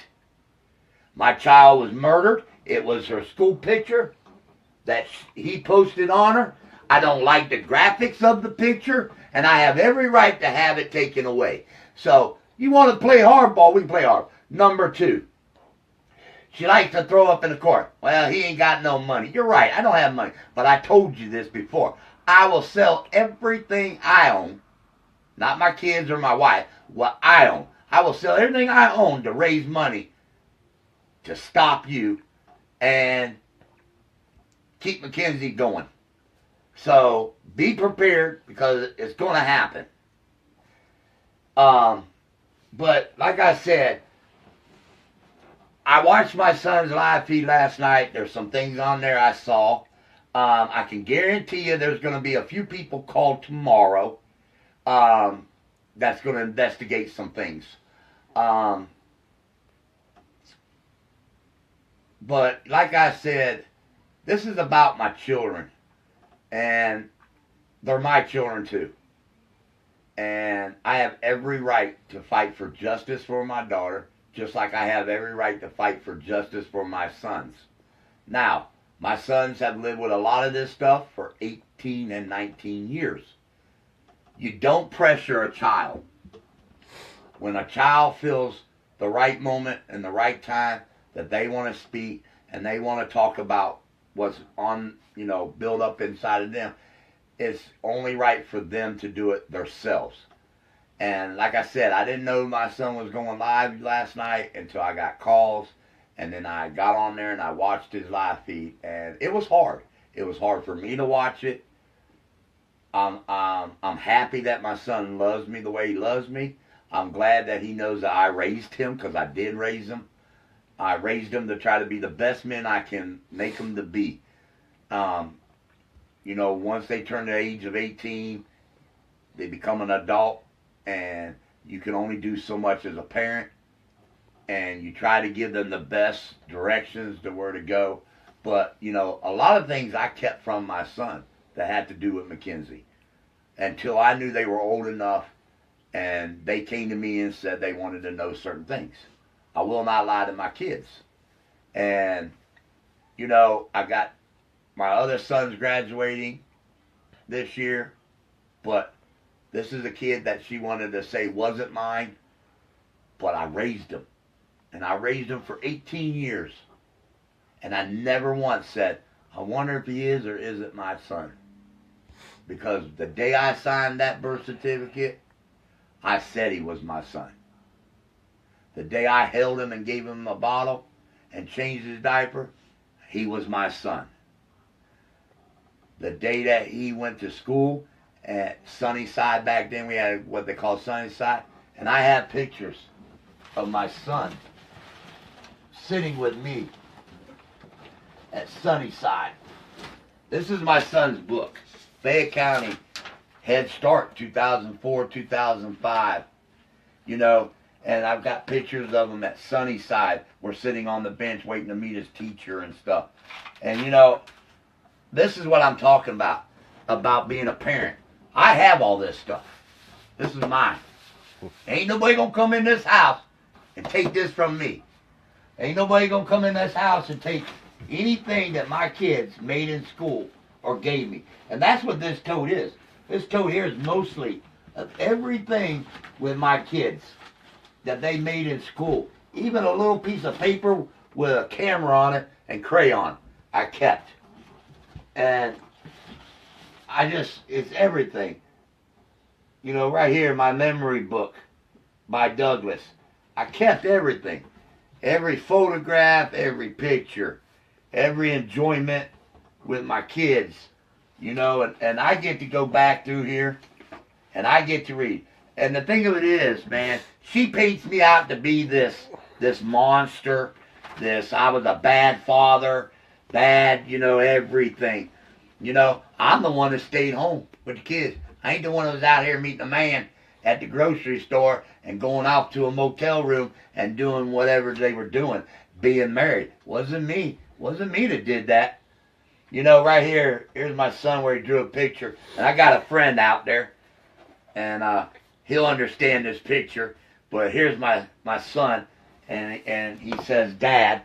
My child was murdered. It was her school picture that he posted on her. I don't like the graphics of the picture, and I have every right to have it taken away. So, you want to play hardball, we can play hard. Number two, she likes to throw up in the court. Well, he ain't got no money. You're right, I don't have money. But I told you this before. I will sell everything I own, not my kids or my wife, what I own. I will sell everything I own to raise money to stop you and keep Mackenzie going. So be prepared because it's going to happen. But like I said, I watched my son's live feed last night. There's some things on there I saw. I can guarantee you there's going to be a few people called tomorrow that's going to investigate some things. But like I said, this is about my children. And they're my children too. And I have every right to fight for justice for my daughter, just like I have every right to fight for justice for my sons. Now, my sons have lived with a lot of this stuff for 18 and 19 years. You don't pressure a child. When a child feels the right moment and the right time that they want to speak and they want to talk about what's on, build up inside of them, it's only right for them to do it themselves. And like I said, I didn't know my son was going live last night until I got calls. And then I got on there and I watched his live feed. And it was hard. It was hard for me to watch it. I'm happy that my son loves me the way he loves me. I'm glad that he knows that I raised him, because I did raise him. I raised him to try to be the best man I can make him to be. Once they turn the age of 18, they become an adult, and you can only do so much as a parent. and you try to give them the best directions to where to go. But, you know, a lot of things I kept from my son that had to do with Mackenzie until I knew they were old enough and they came to me and said they wanted to know certain things. I will not lie to my kids. And, you know, I got my other son's graduating this year, but this is a kid that she wanted to say wasn't mine, but I raised him. And I raised him for 18 years. And I never once said, I wonder if he is or isn't my son. Because the day I signed that birth certificate, I said he was my son. The day I held him and gave him a bottle and changed his diaper, he was my son. The day that he went to school at Sunnyside, back then we had what they call Sunnyside, and I have pictures of my son sitting with me at Sunnyside. This is my son's book, Fayette County Head Start, 2004, 2005. You know, and I've got pictures of him at Sunnyside. We're sitting on the bench waiting to meet his teacher and stuff. And you know, this is what I'm talking about being a parent. I have all this stuff. This is mine. Ain't nobody gonna come in this house and take this from me. Ain't nobody gonna come in this house and take anything that my kids made in school or gave me. And that's what this tote is. This tote here is mostly of everything with my kids that they made in school. Even a little piece of paper with a camera on it and crayon I kept. And it's everything. You know, right here, my memory book by Douglas. I kept everything. Every photograph, every picture, every enjoyment with my kids. You know, and I get to go back through here and I get to read. And the thing of it is, man, she paints me out to be this monster, I was a bad father, bad, you know, everything. You know, I'm the one that stayed home with the kids. I ain't the one that was out here meeting a man at the grocery store and going off to a motel room and doing whatever they were doing, being married. Wasn't me that did that. You know, right here, here's my son where he drew a picture. And I got a friend out there, and he'll understand this picture. But here's my son, and he says, Dad.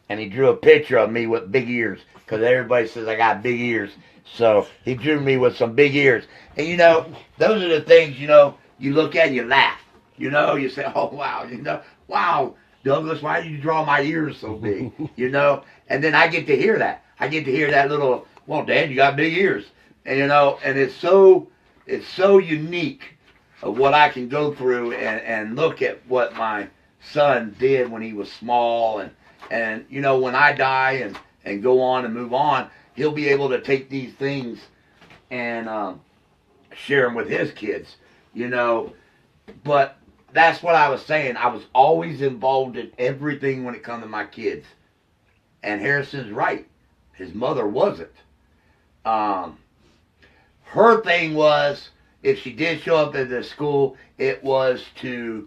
And he drew a picture of me with big ears, because everybody says I got big ears. So he drew me with some big ears. And, you know, those are the things, you know, you look at and you laugh. You know, you say, oh, wow, you know, wow, Douglas, why did you draw my ears so big? You know, and then I get to hear that. I get to hear that little, well, Dad, you got big ears. And, you know, and it's so unique of what I can go through and look at what my son did when he was small. And you know, when I die and go on and move on, he'll be able to take these things and share them with his kids, you know. But that's what I was saying. I was always involved in everything when it comes to my kids. And Harrison's right. His mother wasn't. Her thing was, if she did show up at the school, it was to,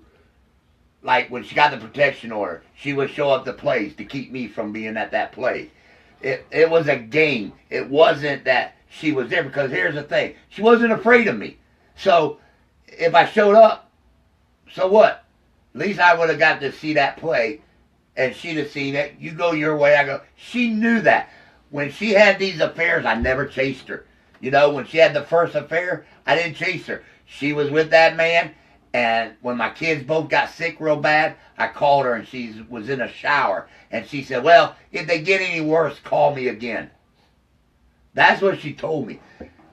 like when she got the protection order, she would show up to plays to keep me from being at that play. It was a game. It wasn't that she was there, because here's the thing. She wasn't afraid of me. So if I showed up, so what? At least I would have got to see that play, and she'd have seen it. You go your way, I go. She knew that. When she had these affairs, I never chased her. You know, when she had the first affair, I didn't chase her. She was with that man. And when my kids both got sick real bad, I called her and she was in a shower. And she said, well, if they get any worse, call me again. That's what she told me.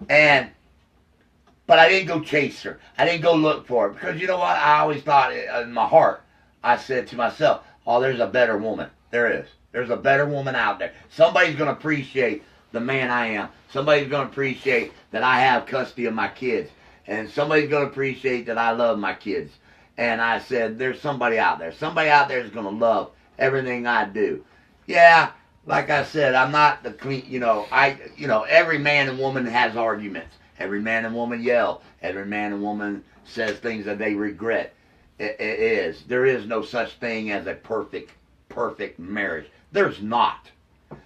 But I didn't go chase her. I didn't go look for her. Because you know what? I always thought in my heart, I said to myself, oh, there's a better woman. There is. There's a better woman out there. Somebody's going to appreciate the man I am. Somebody's going to appreciate that I have custody of my kids. And somebody's going to appreciate that I love my kids. And I said, there's somebody out there. Somebody out there is going to love everything I do. Yeah, like I said, I'm not the clean, every man and woman has arguments. Every man and woman yell. Every man and woman says things that they regret. It is. There is no such thing as a perfect marriage. There's not.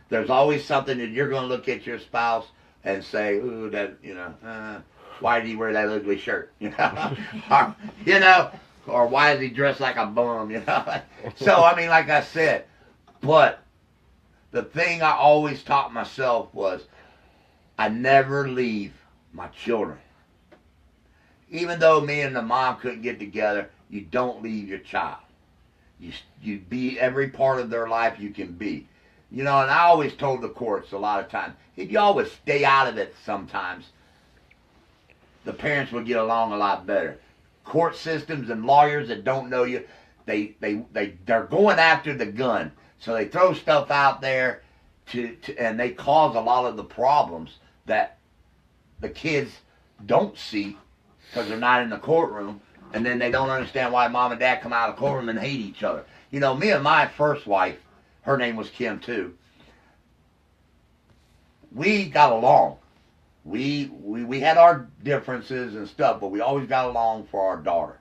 There's always something that you're going to look at your spouse and say, ooh, that, why did he wear that ugly shirt? Or why is he dressed like a bum? So, I mean, like I said, but the thing I always taught myself was I never leave my children. Even though me and the mom couldn't get together, you don't leave your child. You be every part of their life you can be. And I always told the courts a lot of times, if you always stay out of it sometimes, the parents will get along a lot better. Court systems and lawyers that don't know you, they're going after the gun. So they throw stuff out there and they cause a lot of the problems that the kids don't see because they're not in the courtroom, and then they don't understand why mom and dad come out of the courtroom and hate each other. Me and my first wife, her name was Kim too, we got along. We had our differences and stuff, but we always got along for our daughter.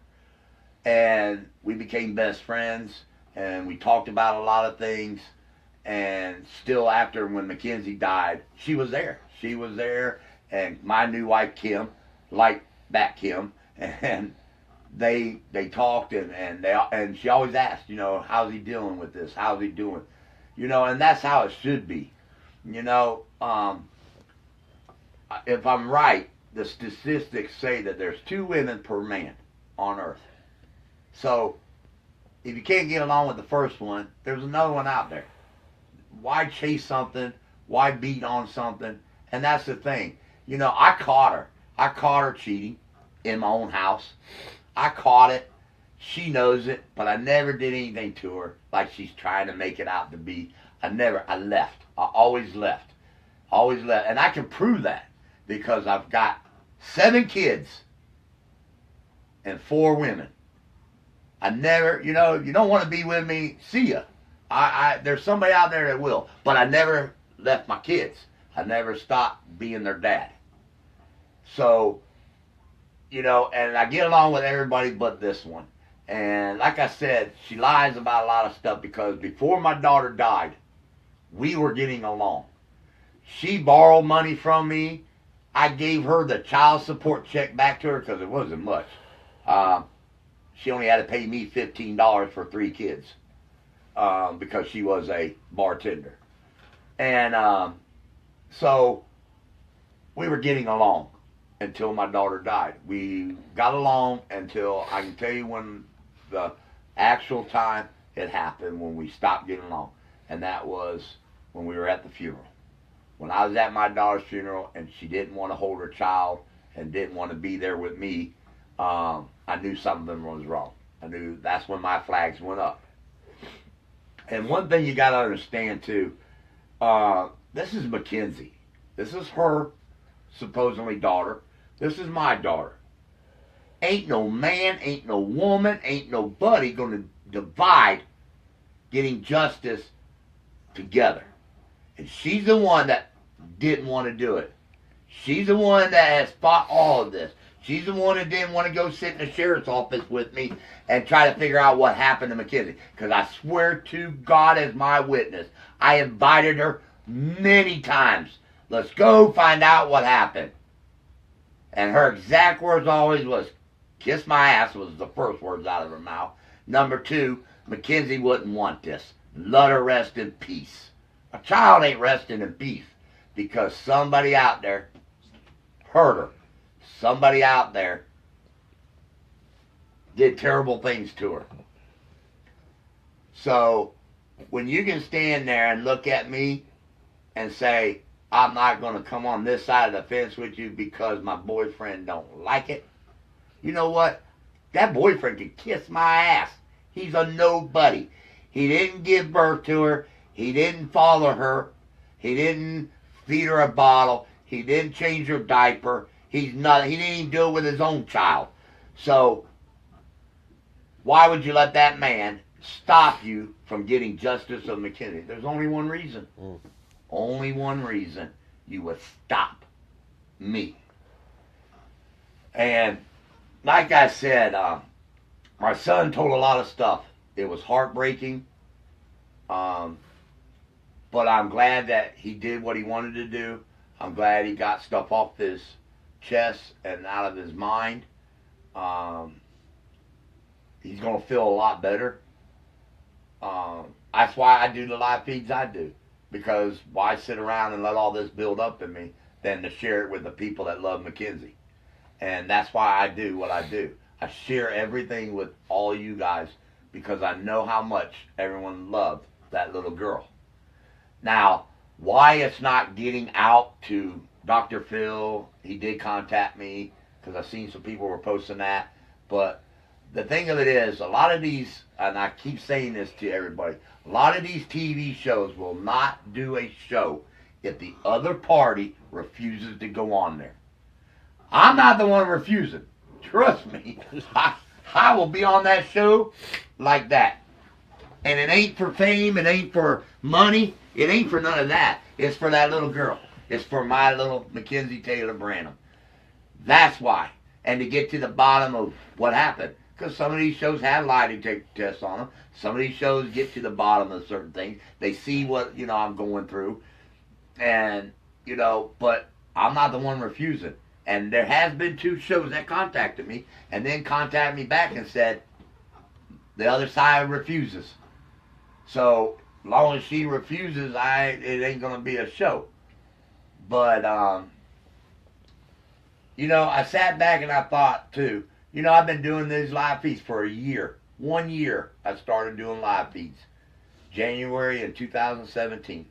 And we became best friends, and we talked about a lot of things. And still after, when Mackenzie died, she was there. She was there, and my new wife, Kim, liked that Kim. And they talked, and she always asked, how's he dealing with this? How's he doing? And that's how it should be. If I'm right, the statistics say that there's 2 women per man on earth. So if you can't get along with the first one, there's another one out there. Why chase something? Why beat on something? And that's the thing. I caught her. I caught her cheating in my own house. I caught it. She knows it, but I never did anything to her like she's trying to make it out to be. I left. I always left. Always left. And I can prove that because I've got 7 kids and 4 women. I never, you don't want to be with me, see ya. There's somebody out there that will. But I never left my kids. I never stopped being their dad. So, and I get along with everybody but this one. And like I said, she lies about a lot of stuff because before my daughter died, we were getting along. She borrowed money from me. I gave her the child support check back to her because it wasn't much. She only had to pay me $15 for 3 kids because she was a bartender. And so we were getting along until my daughter died. We got along until, I can tell you when the actual time it happened, when we stopped getting along. And that was when we were at the funeral. When I was at my daughter's funeral and she didn't want to hold her child and didn't want to be there with me, I knew something was wrong. I knew that's when my flags went up. And one thing you got to understand too, this is Mackenzie. This is her supposedly daughter. This is my daughter. Ain't no man, ain't no woman, ain't nobody going to divide getting justice together. And she's the one that didn't want to do it. She's the one that has fought all of this. She's the one that didn't want to go sit in the sheriff's office with me and try to figure out what happened to Mackenzie. Because I swear to God as my witness, I invited her many times. Let's go find out what happened. And her exact words always was, kiss my ass, was the first words out of her mouth. Number 2, Mackenzie wouldn't want this. Let her rest in peace. A child ain't resting in peace because somebody out there hurt her. Somebody out there did terrible things to her. So when you can stand there and look at me and say, I'm not going to come on this side of the fence with you because my boyfriend don't like it. You know what? That boyfriend can kiss my ass. He's a nobody. He didn't give birth to her. He didn't father her. He didn't feed her a bottle. He didn't change her diaper. He didn't even do it with his own child. So why would you let that man stop you from getting justice of Mackenzie? There's only one reason. Only one reason. You would stop me. And like I said, my son told a lot of stuff. It was heartbreaking. But I'm glad that he did what he wanted to do. I'm glad he got stuff off his chest and out of his mind. He's going to feel a lot better. That's why I do the live feeds I do. Because why sit around and let all this build up in me than to share it with the people that love Mackenzie. And that's why I do what I do. I share everything with all you guys because I know how much everyone loved that little girl. Now, why it's not getting out to Dr. Phil, he did contact me because I've seen some people were posting that. But the thing of it is, a lot of these, and I keep saying this to everybody, a lot of these TV shows will not do a show if the other party refuses to go on there. I'm not the one refusing. Trust me. I will be on that show like that. And it ain't for fame, it ain't for money, it ain't for none of that. It's for that little girl. It's for my little Mackenzie Taylor Branham. That's why. And to get to the bottom of what happened. Because some of these shows have lie detector tests on them. Some of these shows get to the bottom of certain things. They see what, I'm going through. And, but I'm not the one refusing. And there has been 2 shows that contacted me and then contacted me back and said, the other side refuses. So, as long as she refuses, it ain't going to be a show. But, I sat back and I thought, too, I've been doing these live feeds for a year. 1 year I started doing live feeds. January in 2017.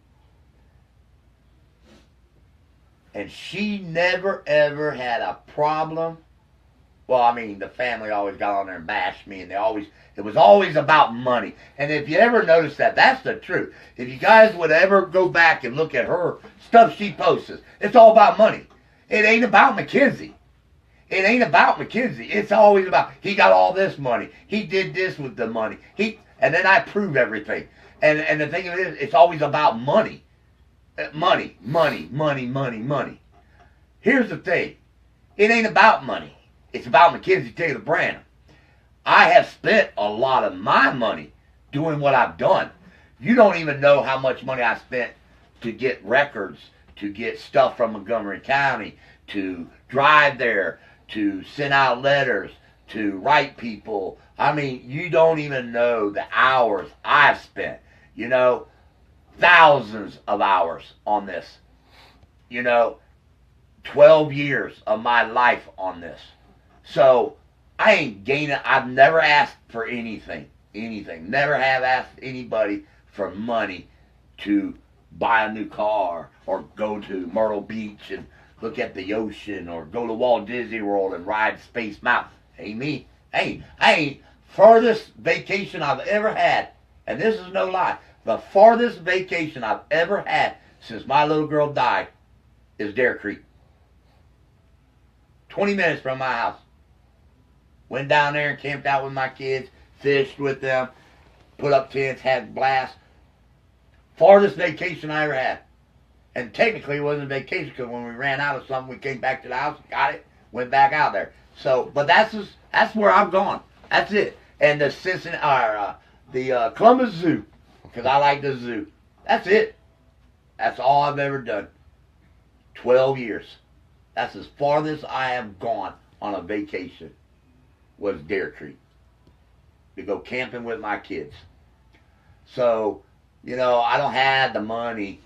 And she never, ever had a problem. Well, I mean, the family always got on there and bashed me, and it was always about money. And if you ever notice that, that's the truth. If you guys would ever go back and look at her stuff she posts, it's all about money. It ain't about Mackenzie. It ain't about Mackenzie. It's always about, he got all this money. He did this with the money. And then I prove everything. And the thing of it is, it's always about money. Money, money, money, money, money. Here's the thing. It ain't about money. It's about Mackenzie Taylor Branham. I have spent a lot of my money doing what I've done. You don't even know how much money I spent to get records, to get stuff from Montgomery County, to drive there, to send out letters, to write people. I mean, you don't even know the hours I've spent. Thousands of hours on this. 12 years of my life on this. So, I ain't gaining, I've never asked for anything. Never have asked anybody for money to buy a new car or go to Myrtle Beach and look at the ocean or go to Walt Disney World and ride Space Mountain. Ain't me. I ain't. Farthest vacation I've ever had, and this is no lie, the farthest vacation I've ever had since my little girl died is Dare Creek. 20 minutes from my house. Went down there and camped out with my kids, fished with them, put up tents, had blast. Farthest vacation I ever had. And technically it wasn't a vacation because when we ran out of something, we came back to the house, got it, went back out there. So, but that's where I've gone. That's it. And the Columbus Zoo, because I like the zoo. That's it. That's all I've ever done. 12 years. That's as farthest I have gone on a vacation was Dare Creek. To go camping with my kids. So, I don't have the money,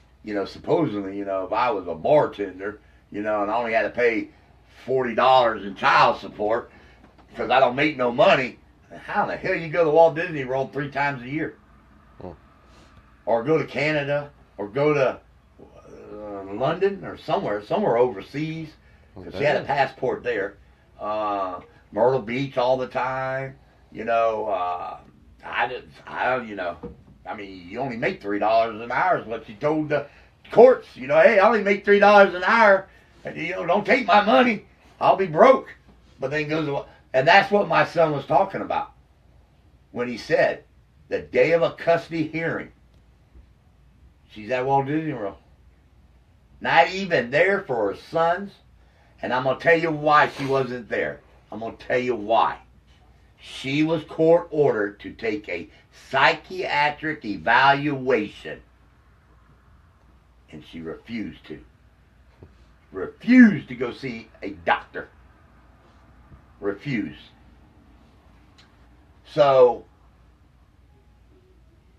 supposedly, if I was a bartender, and I only had to pay $40 in child support because I don't make no money, how in the hell you go to Walt Disney World 3 times a year? Or go to Canada, or go to London, or somewhere overseas, because she had a passport there. Myrtle Beach all the time, I mean, you only make $3 an hour is what she told the courts. Hey, I only make $3 an hour. And, don't take my money. I'll be broke. But then goes, and that's what my son was talking about when he said, the day of a custody hearing, she's at Walt Disney World. Not even there for her sons. And I'm going to tell you why she wasn't there. I'm going to tell you why. she was court ordered to take a psychiatric evaluation, and she refused to. Refused to go see a doctor. Refused. So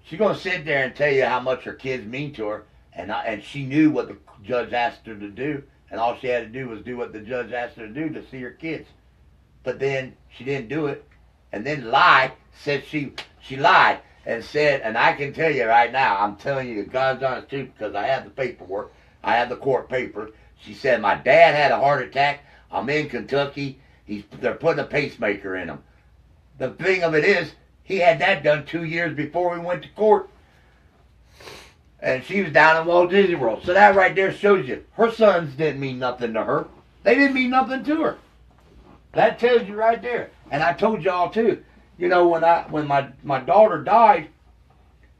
she's going to sit there and tell you how much her kids mean to her, and she knew what the judge asked her to do, and all she had to do was do what the judge asked her to do to see her kids. But then she didn't do it, and then lied, said she lied, and said, and I can tell you right now, I'm telling you God's honest truth because I have the paperwork, I have the court papers. She said, my dad had a heart attack, I'm in Kentucky, they're putting a pacemaker in him. The thing of it is, he had that done 2 years before we went to court. And she was down in Walt Disney World. So that right there shows you, her sons didn't mean nothing to her. They didn't mean nothing to her. That tells you right there. And I told y'all too, you know, when my daughter died,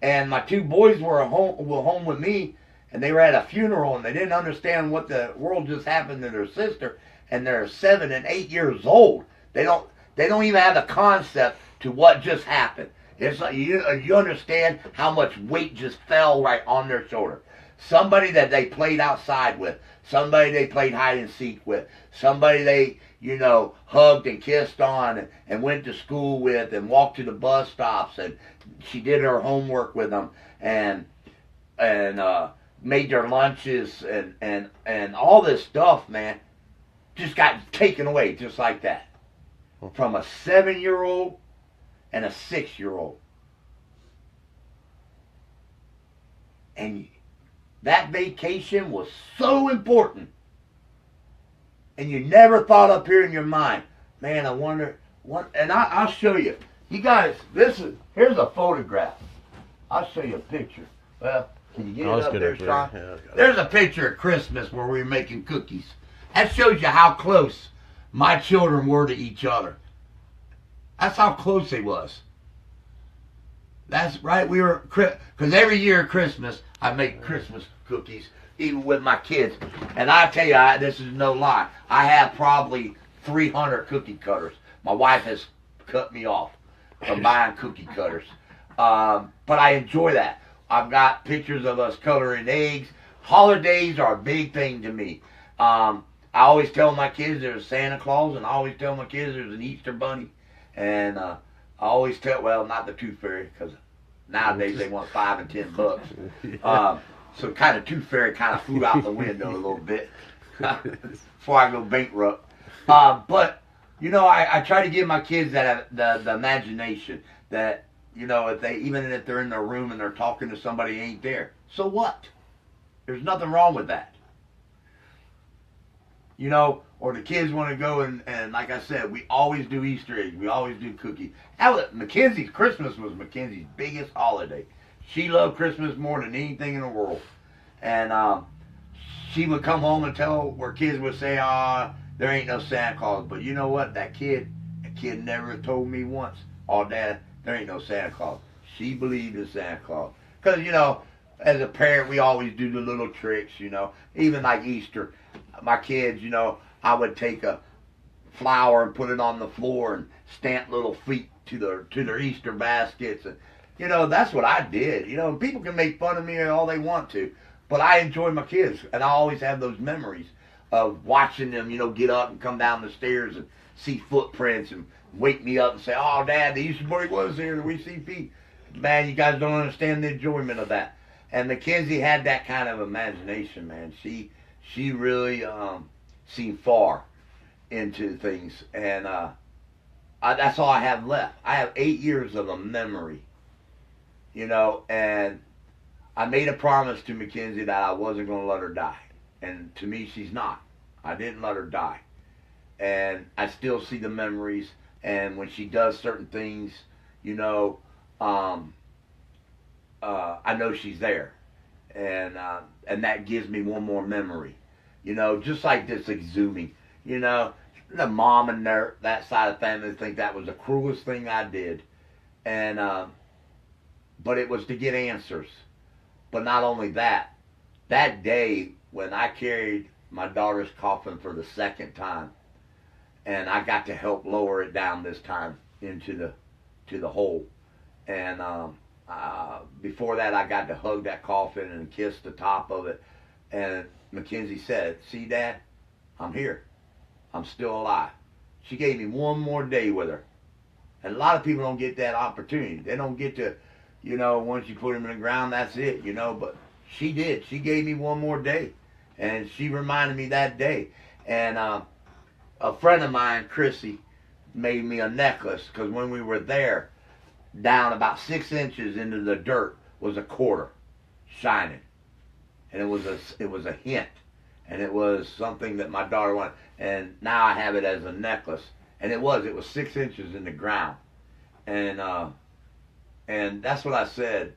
and my 2 boys were home with me, and they were at a funeral, and they didn't understand what the world just happened to their sister, and they're 7 and 8 years old. They don't even have the concept to what just happened. It's like you understand how much weight just fell right on their shoulder. Somebody that they played outside with, somebody they played hide and seek with, somebody they, you know, hugged and kissed on and went to school with and walked to the bus stops, and she did her homework with them and made their lunches and all this stuff, man, just got taken away just like that. From a 7-year-old and a 6-year-old. And that vacation was so important. And you never thought up here in your mind, man, I wonder what, and I'll show you. You guys, here's a photograph. I'll show you a picture. Well, can you get it up there, Sean? Yeah, There's a picture of Christmas where we were making cookies. That shows you how close my children were to each other. That's how close they was. That's right. We were, because every year at Christmas, I make Christmas cookies, even with my kids. And I tell you, this is no lie. I have probably 300 cookie cutters. My wife has cut me off from buying cookie cutters. But I enjoy that. I've got pictures of us coloring eggs. Holidays are a big thing to me. I always tell my kids there's Santa Claus, and I always tell my kids there's an Easter Bunny. And I always tell, well, not the Tooth Fairy, because nowadays they want $5 and $10. So kind of Tooth Fairy kind of flew out the window a little bit before I go bankrupt. But, you know, I try to give my kids that the imagination that, you know, even if they're in their room and they're talking to somebody who ain't there, so what? There's nothing wrong with that. You know, or the kids want to go and like I said, we always do Easter eggs. We always do cookies. Mackenzie's Christmas was Mackenzie's biggest holiday. She loved Christmas more than anything in the world. And she would come home and tell where kids would say, there ain't no Santa Claus. But you know what? That kid never told me once, Dad, there ain't no Santa Claus. She believed in Santa Claus. Because, you know, as a parent, we always do the little tricks, you know. Even like Easter. My kids, you know, I would take a flower and put it on the floor and stamp little feet to their Easter baskets. And, you know, that's what I did. You know, people can make fun of me all they want to, but I enjoy my kids. And I always have those memories of watching them, you know, get up and come down the stairs and see footprints and wake me up and say, oh, Dad, the Easter Bunny was here and we see feet. Man, you guys don't understand the enjoyment of that. And Mackenzie had that kind of imagination, man. She really seen far into things, and that's all I have left. I have 8 years of a memory, you know, and I made a promise to Mackenzie that I wasn't going to let her die, and to me, she's not. I didn't let her die, and I still see the memories, and when she does certain things, you know, I know she's there, and that gives me one more memory. You know, just like this exhuming. You know, the mom and that side of the family think that was the cruelest thing I did. And, but it was to get answers. But not only that, that day when I carried my daughter's coffin for the second time, and I got to help lower it down this time into the hole. And before that, I got to hug that coffin and kiss the top of it. And Mackenzie said, "See, Dad, I'm here. I'm still alive." She gave me one more day with her. And a lot of people don't get that opportunity. They don't get to, once you put them in the ground, that's it, But she did. She gave me one more day. And she reminded me that day. And a friend of mine, Chrissy, made me a necklace, because when we were there, down about 6 inches into the dirt was a quarter shining. And it was a hint. And it was something that my daughter wanted. And now I have it as a necklace. And it was 6 inches in the ground. And that's what I said.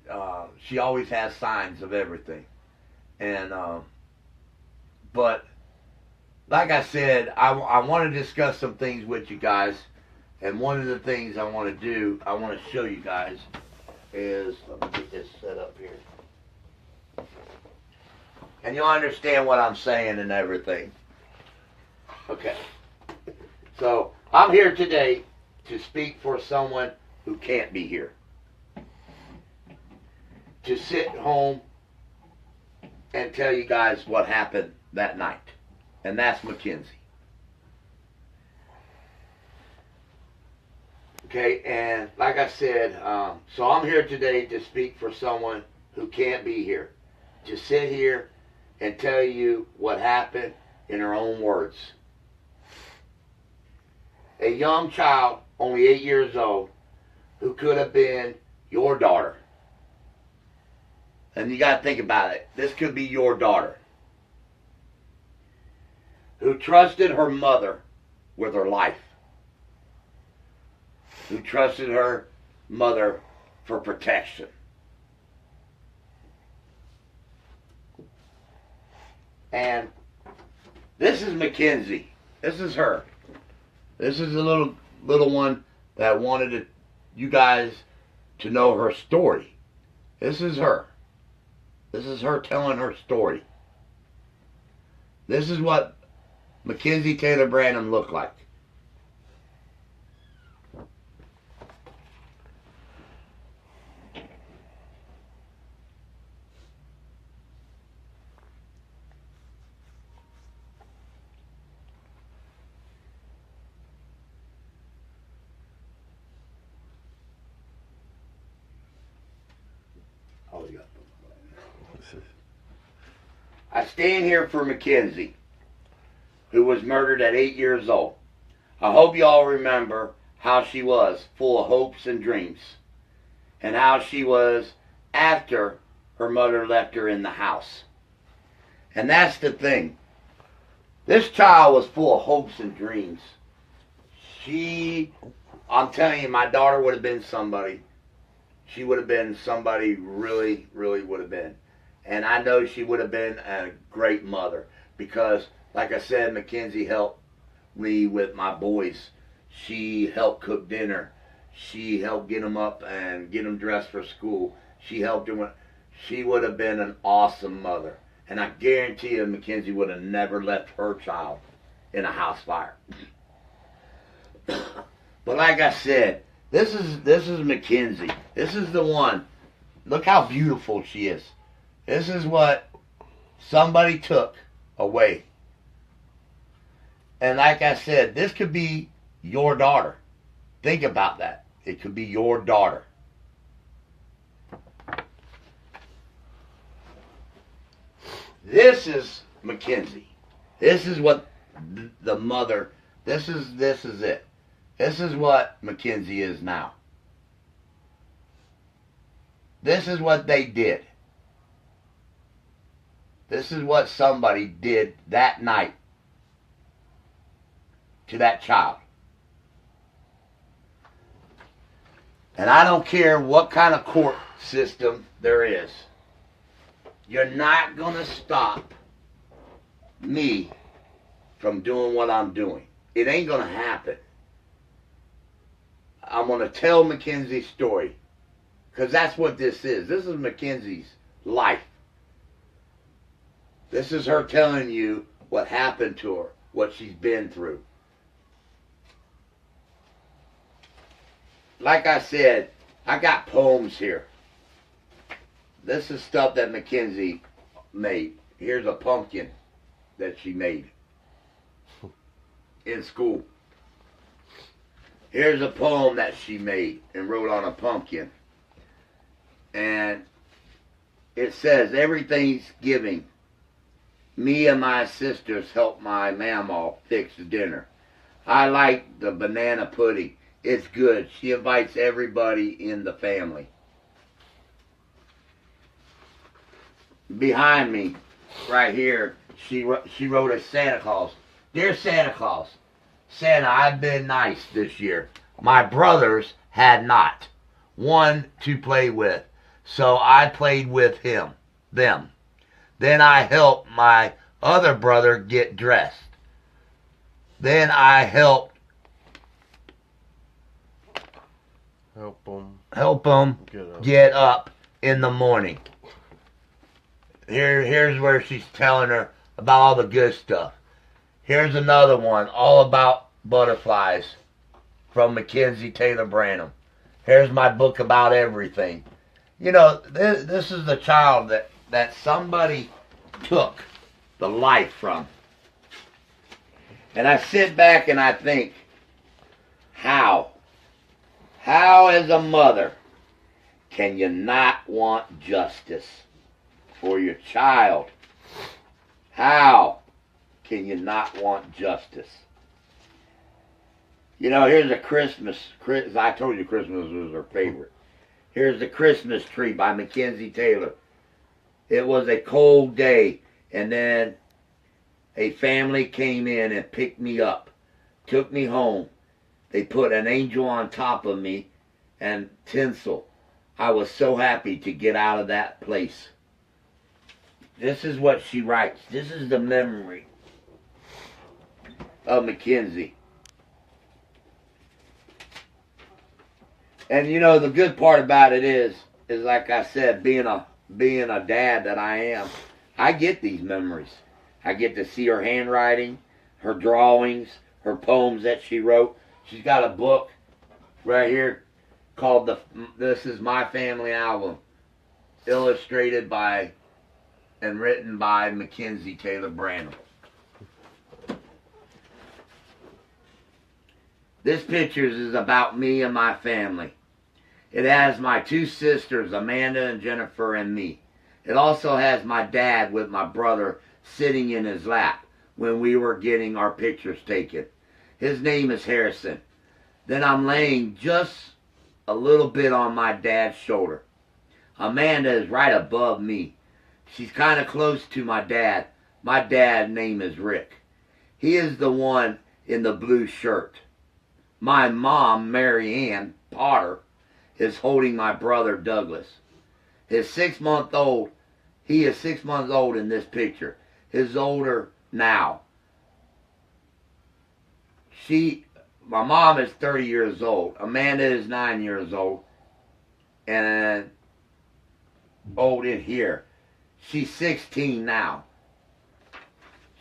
She always has signs of everything. And but like I said, I want to discuss some things with you guys. And one of the things I want to do, I want to show you guys, is, let me get this set up here. And you'll understand what I'm saying and everything. Okay. So, I'm here today to speak for someone who can't be here. To sit home and tell you guys what happened that night. And that's Mackenzie. Okay, and like I said, so I'm here today to speak for someone who can't be here. To sit here and tell you what happened in her own words. A young child, only 8 years old, who could have been your daughter. And you got to think about it. This could be your daughter. Who trusted her mother with her life. Who trusted her mother for protection. And this is Mackenzie. This is her. This is the little one that wanted you guys to know her story. This is her. This is her telling her story. This is what Mackenzie Taylor Branham looked like. I stand here for Mackenzie, who was murdered at 8 years old. I hope you all remember how she was, full of hopes and dreams, and how she was after her mother left her in the house. And that's the thing. This child was full of hopes and dreams. I'm telling you, my daughter would have been somebody. She would have been somebody really, really would have been. And I know she would have been a great mother because, like I said, Mackenzie helped me with my boys. She helped cook dinner. She helped get them up and get them dressed for school. She helped them. She would have been an awesome mother. And I guarantee you Mackenzie would have never left her child in a house fire. But like I said, this is Mackenzie. This is the one. Look how beautiful she is. This is what somebody took away. And like I said, this could be your daughter. Think about that. It could be your daughter. This is Mackenzie. This is what the mother, this is it. This is what Mackenzie is now. This is what they did. This is what somebody did that night to that child. And I don't care what kind of court system there is. You're not going to stop me from doing what I'm doing. It ain't going to happen. I'm going to tell Mackenzie's story. Because that's what this is. This is Mackenzie's life. This is her telling you what happened to her, what she's been through. like I said, I got poems here. This is stuff that Mackenzie made. Here's a pumpkin that she made in school. Here's a poem that she made and wrote on a pumpkin. And it says, every Thanksgiving, me and my sisters help my mama fix dinner. I like the banana pudding. It's good. She invites everybody in the family. Behind me, right here, she wrote a Santa Claus. Dear Santa Claus, Santa, I've been nice this year. My brothers had not one to play with, so I played with them. Then I helped my other brother get dressed. Then I helped them get up in the morning. Here's where she's telling her about all the good stuff. Here's another one, all about butterflies, from Mackenzie Taylor Branham. Here's my book about everything. You know, this is the child that somebody took the life from. And I sit back and I think, how as a mother can you not want justice for your child? How can you not want justice? You know, here's a Christmas. I told you Christmas was her favorite. Here's the Christmas tree by Mackenzie Taylor. It was a cold day, and then a family came in and picked me up, took me home. They put an angel on top of me and tinsel. I was so happy to get out of that place. This is what she writes. This is the memory of Mackenzie. And you know, the good part about it is like I said, being a dad that I am, I get these memories. I get to see her handwriting, her drawings, her poems that she wrote. She's got a book right here called This Is My Family Album, illustrated by and written by Mackenzie Taylor Branham. This picture is about me and my family. It has my two sisters, Amanda and Jennifer, and me. It also has my dad with my brother sitting in his lap when we were getting our pictures taken. His name is Harrison. Then I'm laying just a little bit on my dad's shoulder. Amanda is right above me. She's kind of close to my dad. My dad's name is Rick. He is the one in the blue shirt. My mom, Mary Ann Potter, is holding my brother Douglas. He is 6 months old in this picture. He's older now. My mom is 30 years old. Amanda is 9 years old. And old in here. She's 16 now.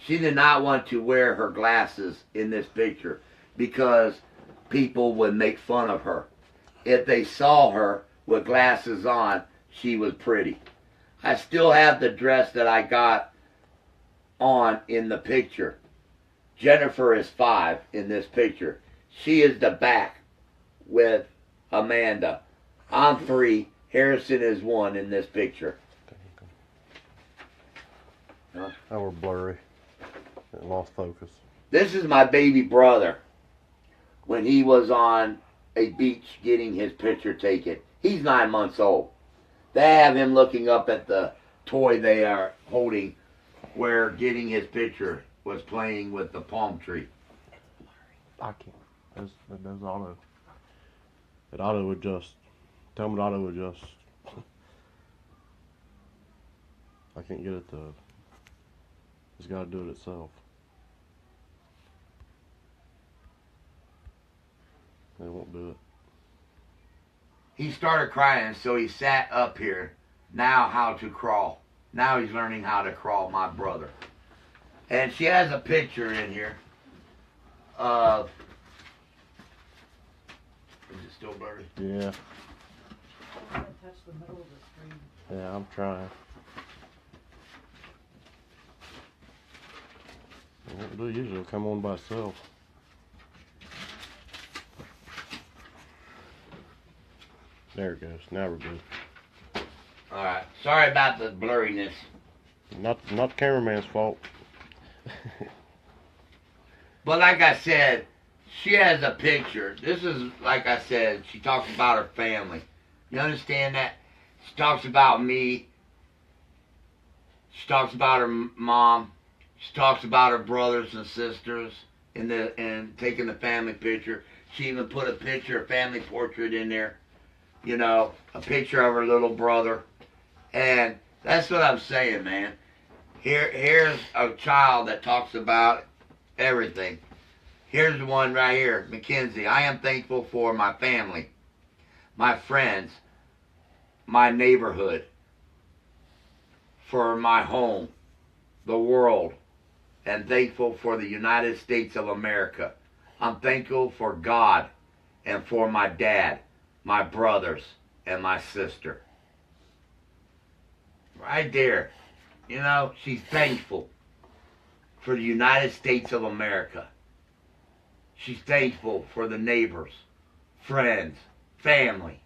She did not want to wear her glasses in this picture because people would make fun of her. If they saw her with glasses on, she was pretty. I still have the dress that I got on in the picture. Jennifer is 5 in this picture. She is the back with Amanda. I'm 3. Harrison is 1 in this picture. That were blurry. It lost focus. This is my baby brother when he was on a beach getting his picture taken. He's 9 months old. They have him looking up at the toy they are holding where getting his picture was playing with the palm tree. I can't. There's auto. It auto adjust. Tell me it auto adjust. I can't get it to. It's got to do it itself. It won't do it. He started crying, so he sat up here. Now how to crawl. Now he's learning how to crawl, my brother. And she has a picture in here of... Is it still blurry. Yeah, I haven't touched the middle of the screen. yeah, I'm trying. It will usually come on by itself. There it goes. Now we're good. All right. Sorry about the blurriness. Not the cameraman's fault. But like I said, she has a picture. This is, like I said, she talks about her family. You understand that? She talks about me. She talks about her mom. She talks about her brothers and sisters and taking the family picture. She even put a picture, a family portrait in there. You know, a picture of her little brother. And that's what I'm saying, man. Here's a child that talks about everything. Here's the one right here, Mackenzie. I am thankful for my family, my friends, my neighborhood, for my home, the world, and thankful for the United States of America. I'm thankful for God and for my dad, my brothers, and my sister. Right there. You know, she's thankful for the United States of America. She's thankful for the neighbors, friends, family,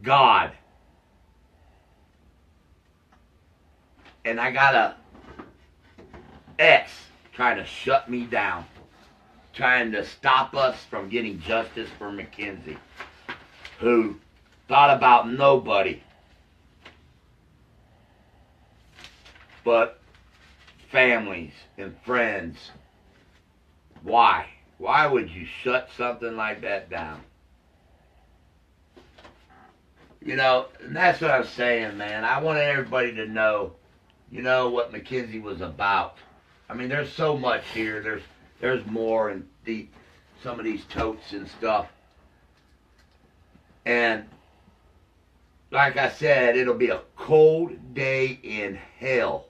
God. And I got a ex trying to shut me down, trying to stop us from getting justice for Mackenzie, who thought about nobody but families and friends. Why? Why would you shut something like that down? You know, and that's what I'm saying, man. I wanted everybody to know, you know, what Mackenzie was about. I mean, there's so much here. There's more in some of these totes and stuff. And like I said, it'll be a cold day in hell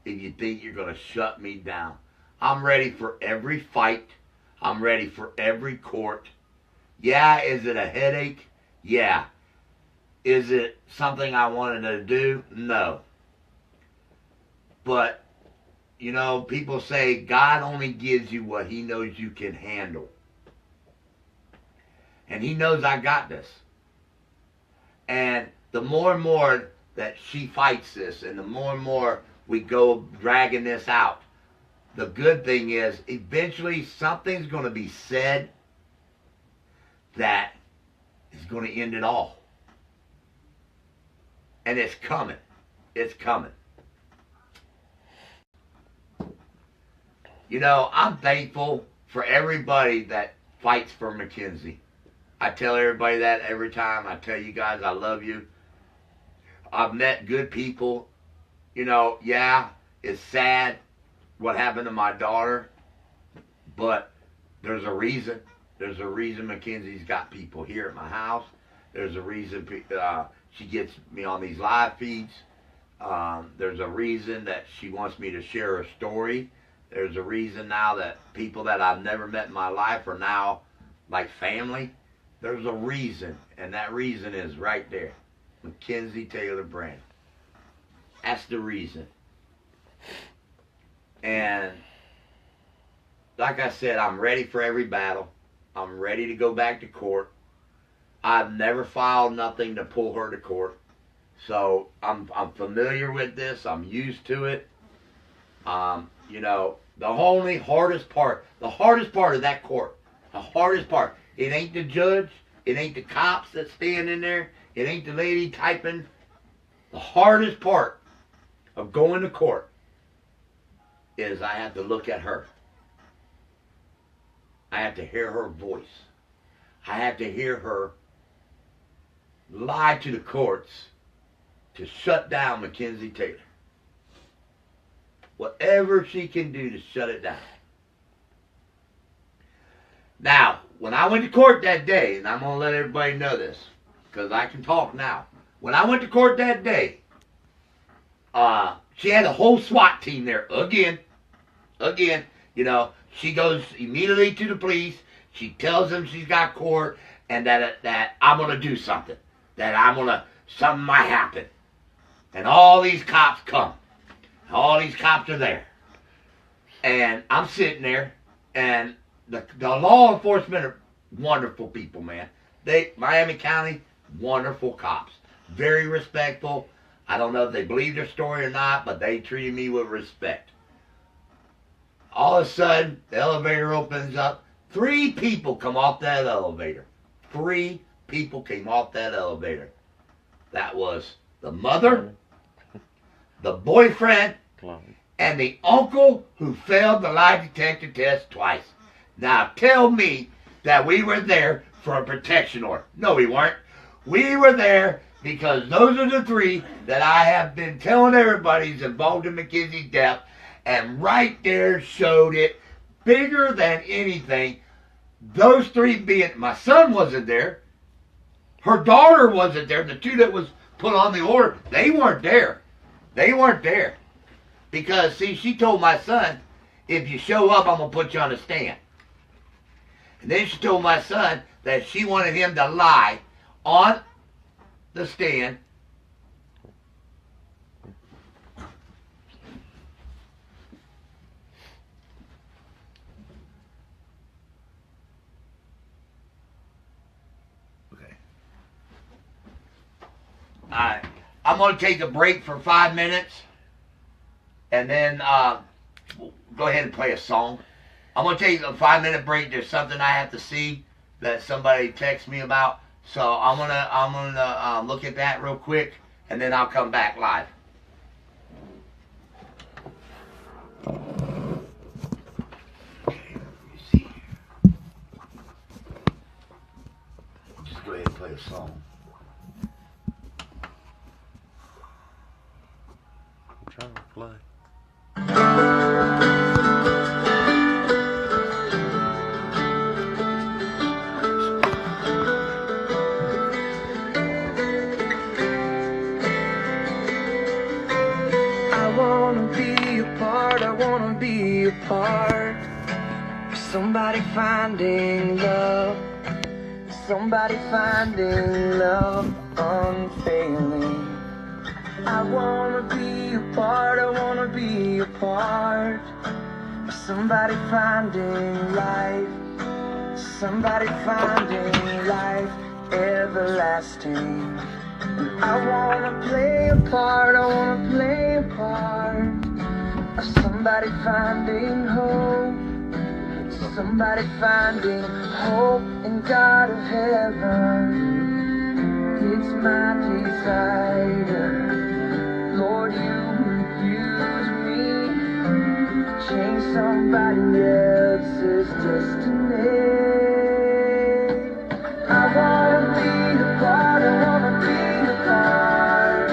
if you think you're going to shut me down. I'm ready for every fight. I'm ready for every court. Yeah, is it a headache? Yeah. Is it something I wanted to do? No. But, you know, people say God only gives you what he knows you can handle. And he knows I got this. And the more and more that she fights this, and the more and more we go dragging this out, the good thing is eventually something's going to be said that is going to end it all. And it's coming. It's coming. You know, I'm thankful for everybody that fights for Mackenzie. I tell everybody that every time. I tell you guys I love you. I've met good people. You know, yeah, it's sad what happened to my daughter, but there's a reason. There's a reason Mackenzie's got people here at my house. There's a reason she gets me on these live feeds. There's a reason that she wants me to share her story. There's a reason now that people that I've never met in my life are now like family. There's a reason, and that reason is right there. Mackenzie Taylor Branham. That's the reason. And like I said, I'm ready for every battle. I'm ready to go back to court. I've never filed nothing to pull her to court. So I'm familiar with this. I'm used to it. You know, the only hardest part of that court, the hardest part, it ain't the judge, it ain't the cops that stand in there, it ain't the lady typing. The hardest part of going to court is I have to look at her. I have to hear her voice. I have to hear her lie to the courts to shut down Mackenzie Taylor. Whatever she can do to shut it down. Now, when I went to court that day, and I'm going to let everybody know this, because I can talk now. When I went to court that day, she had a whole SWAT team there again. You know, she goes immediately to the police. She tells them she's got court, and that I'm gonna do something, something might happen, and all these cops come, all these cops are there, and I'm sitting there, and the law enforcement are wonderful people, man. Miami County, wonderful cops, very respectful. I don't know if they believe their story or not, but they treated me with respect. All of a sudden, the elevator opens up. 3 people come off that elevator. 3 people came off that elevator. That was the mother, the boyfriend, and the uncle who failed the lie detector test twice. Now tell me that we were there for a protection order. No, we weren't. We were there because those are the 3 that I have been telling everybody is involved in Mackenzie's death, and right there showed it bigger than anything. Those 3 being, my son wasn't there, her daughter wasn't there, the 2 that was put on the order, they weren't there. They weren't there. Because, see, she told my son, if you show up, I'm going to put you on the stand. And then she told my son that she wanted him to lie on the stand. Okay. Alright. I'm going to take a break for 5 minutes. And then go ahead and play a song. I'm going to take a 5-minute break. There's something I have to see that somebody texted me about. So I'm gonna look at that real quick, and then I'll come back live. Okay, let me see here. Just go ahead and play a song. I'm trying to play. Part somebody finding love, somebody finding love unfailing. I wanna be a part, I wanna be a part of somebody finding life, somebody finding life everlasting. I wanna play a part, I wanna play a part of somebody finding hope, somebody finding hope in God of heaven. It's my desire, Lord, you would use me, change somebody else's destiny. I wanna be a part, I wanna be a part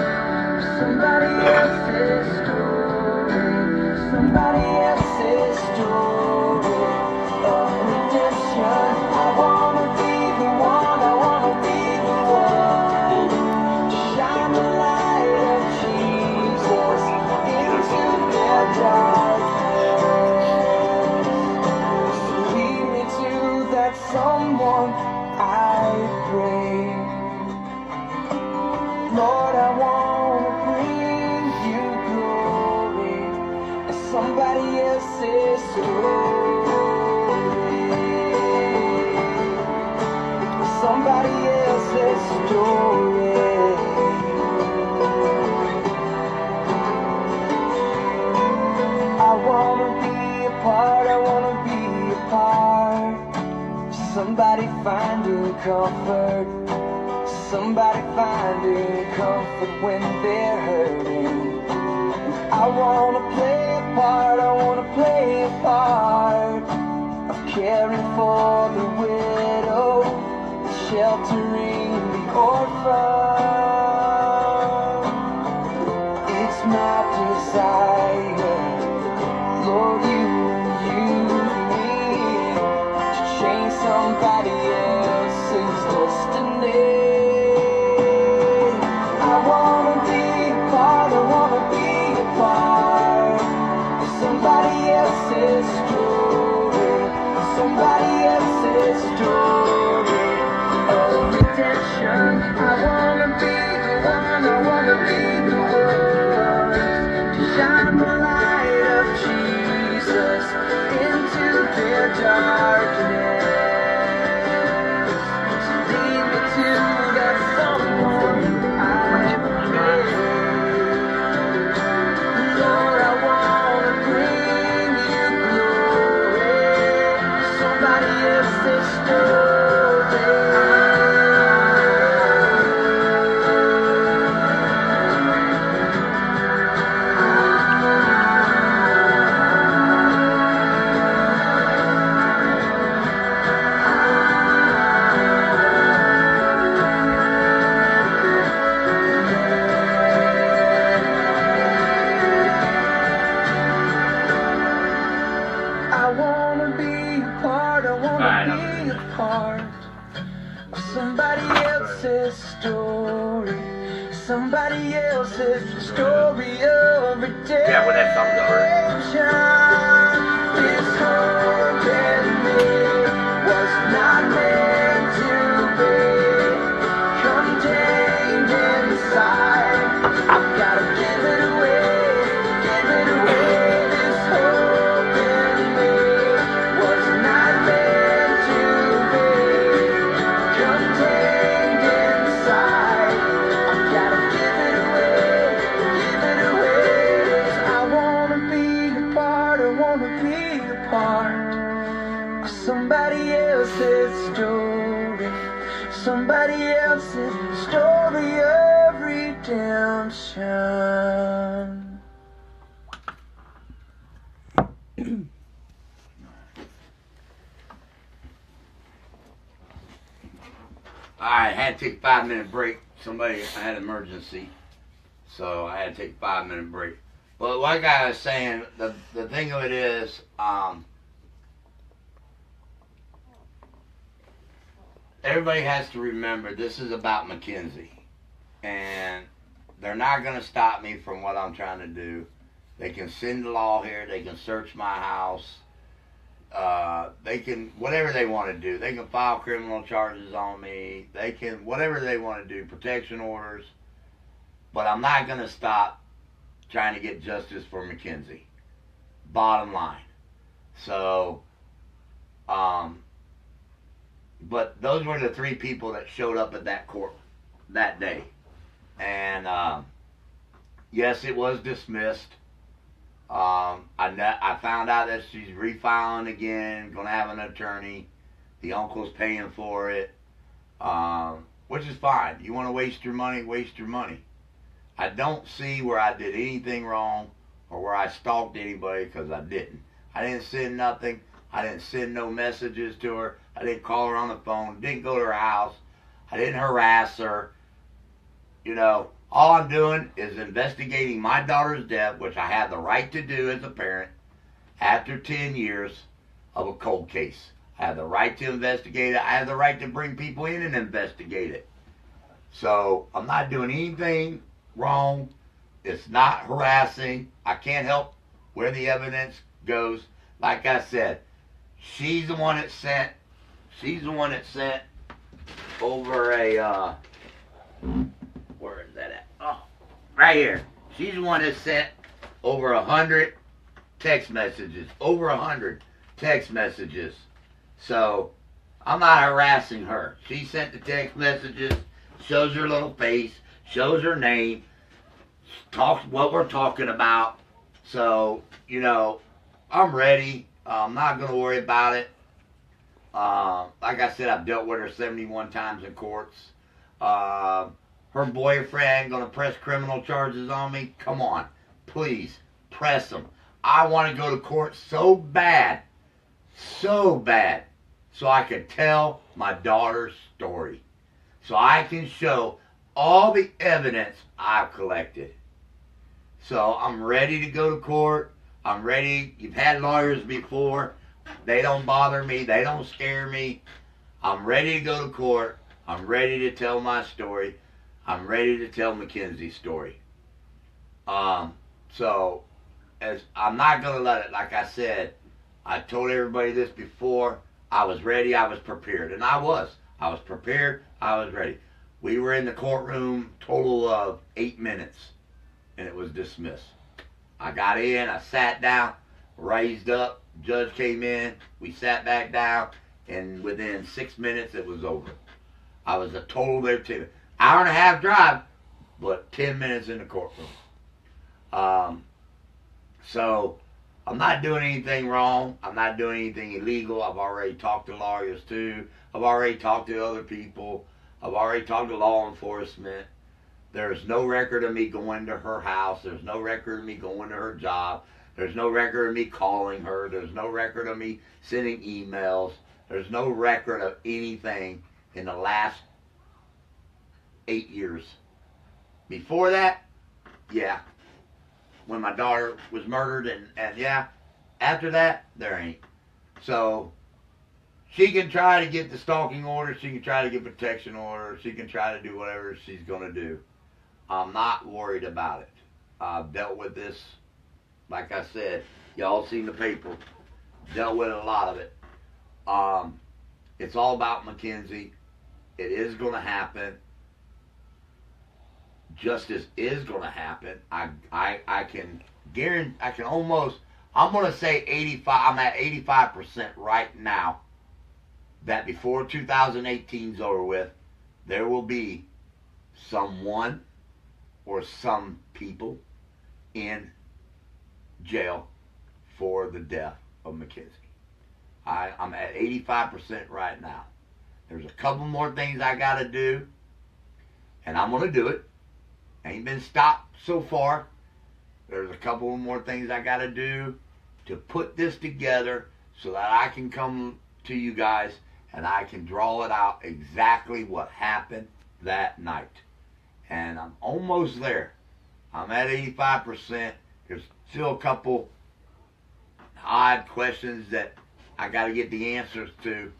of somebody else's story, somebody else's story of redemption. I wanna be the one, I wanna be the one to shine the light of Jesus into their darkness. So lead me to that someone, I pray. Lord, I wanna bring you glory in somebody else's story, somebody else's story. I wanna be a part, I wanna be a part. Somebody finding comfort, somebody finding comfort when they're hurting. I wanna play a part, I wanna play a part of caring for the widow, sheltering the orphan. It's my desire, Lord, you use me to change somebody else's destiny. I wanna be a part, I wanna be a part of somebody else's story, somebody else's story I wanna be the one, I wanna be the one to shine the light of Jesus into their darkness. So lead me to that someone I pray. Lord, I wanna bring you glory. Somebody else's story. I wanna be a part, I wanna be a part of somebody else's story, somebody else's story of redemption. Yeah, when that song's over. This hope in me was not meant to be contained inside. I've gotta give it away, give it away. This hope in me was not meant to be contained inside. I've gotta give it away, give it away. 'Cause I wanna be a part, I wanna be a part of somebody else's story, somebody else's story of redemption. I had to take a 5-minute break. I had an emergency, so I had to take a 5-minute break. But like I was saying, the thing of it is, everybody has to remember this is about Mackenzie, and they're not going to stop me from what I'm trying to do. They can send the law here. They can search my house. They can, whatever they want to do. They can file criminal charges on me. They can, whatever they want to do, protection orders. But I'm not going to stop trying to get justice for Mackenzie. Bottom line. So, but those were the 3 people that showed up at that court that day. And, yes, it was dismissed. I found out that she's refiling again, going to have an attorney. The uncle's paying for it, which is fine. You want to waste your money, waste your money. I don't see where I did anything wrong or where I stalked anybody, because I didn't. I didn't send nothing. I didn't send no messages to her. I didn't call her on the phone. Didn't go to her house. I didn't harass her. You know, all I'm doing is investigating my daughter's death, which I have the right to do as a parent after 10 years of a cold case. I have the right to investigate it. I have the right to bring people in and investigate it. So I'm not doing anything wrong. It's not harassing. I can't help where the evidence goes. Like I said, she's the one that sent over a, where is that at? Oh, right here. She's the one that sent over 100 text messages. Over 100 text messages. So, I'm not harassing her. She sent the text messages, shows her little face, shows her name, talks what we're talking about. So, you know, I'm ready. I'm not going to worry about it. Like I said, I've dealt with her 71 times in courts. Her boyfriend going to press criminal charges on me? Come on. Please, press them. I want to go to court so bad, so I can tell my daughter's story. So I can show all the evidence I've collected. So I'm ready to go to court. I'm ready. You've had lawyers before. They don't bother me. They don't scare me. I'm ready to go to court. I'm ready to tell my story. I'm ready to tell Mackenzie's story. So, as I'm not going to let it, like I said, I told everybody this before. I was ready. I was prepared. And I was. I was prepared. I was ready. We were in the courtroom total of 8 minutes, and it was dismissed. I got in, I sat down, raised up, judge came in, we sat back down, and within 6 minutes it was over. I was a total there 10 hour and a half drive, but 10 minutes in the courtroom. So I'm not doing anything wrong. I'm not doing anything illegal. I've already talked to lawyers too. I've already talked to other people. I've already talked to law enforcement. There's no record of me going to her house. There's no record of me going to her job. There's no record of me calling her. There's no record of me sending emails. There's no record of anything in the last 8 years. Before that, yeah. When my daughter was murdered, and yeah, after that, there ain't. So, she can try to get the stalking order, she can try to get protection order, she can try to do whatever she's going to do. I'm not worried about it. I've dealt with this, like I said, y'all seen the paper, dealt with a lot of it. It's all about Mackenzie. It is going to happen. Justice is going to happen. I can guarantee, I can almost, I'm going to say 85, I'm at 85% right now that before 2018 is over with, there will be someone or some people in jail for the death of Mackenzie. I'm at 85% right now. There's a couple more things I got to do, and I'm going to do it. Ain't been stopped so far. There's a couple more things I got to do to put this together so that I can come to you guys and I can draw it out exactly what happened that night. And I'm almost there. I'm at 85%. There's still a couple odd questions that I got to get the answers to,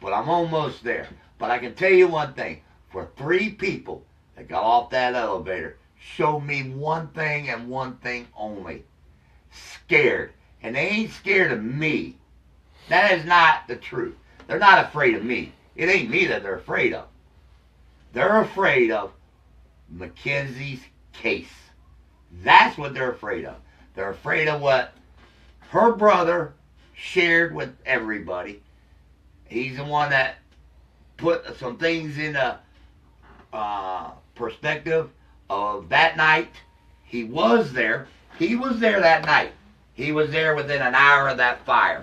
but I'm almost there. But I can tell you one thing. For 3 people that got off that elevator, showed me one thing and one thing only. Scared. And they ain't scared of me. That is not the truth. They're not afraid of me. It ain't me that they're afraid of. They're afraid of Mackenzie's case. That's what they're afraid of. They're afraid of what her brother shared with everybody. He's the one that put some things in a perspective of that night. He was there. He was there that night. He was there within an hour of that fire.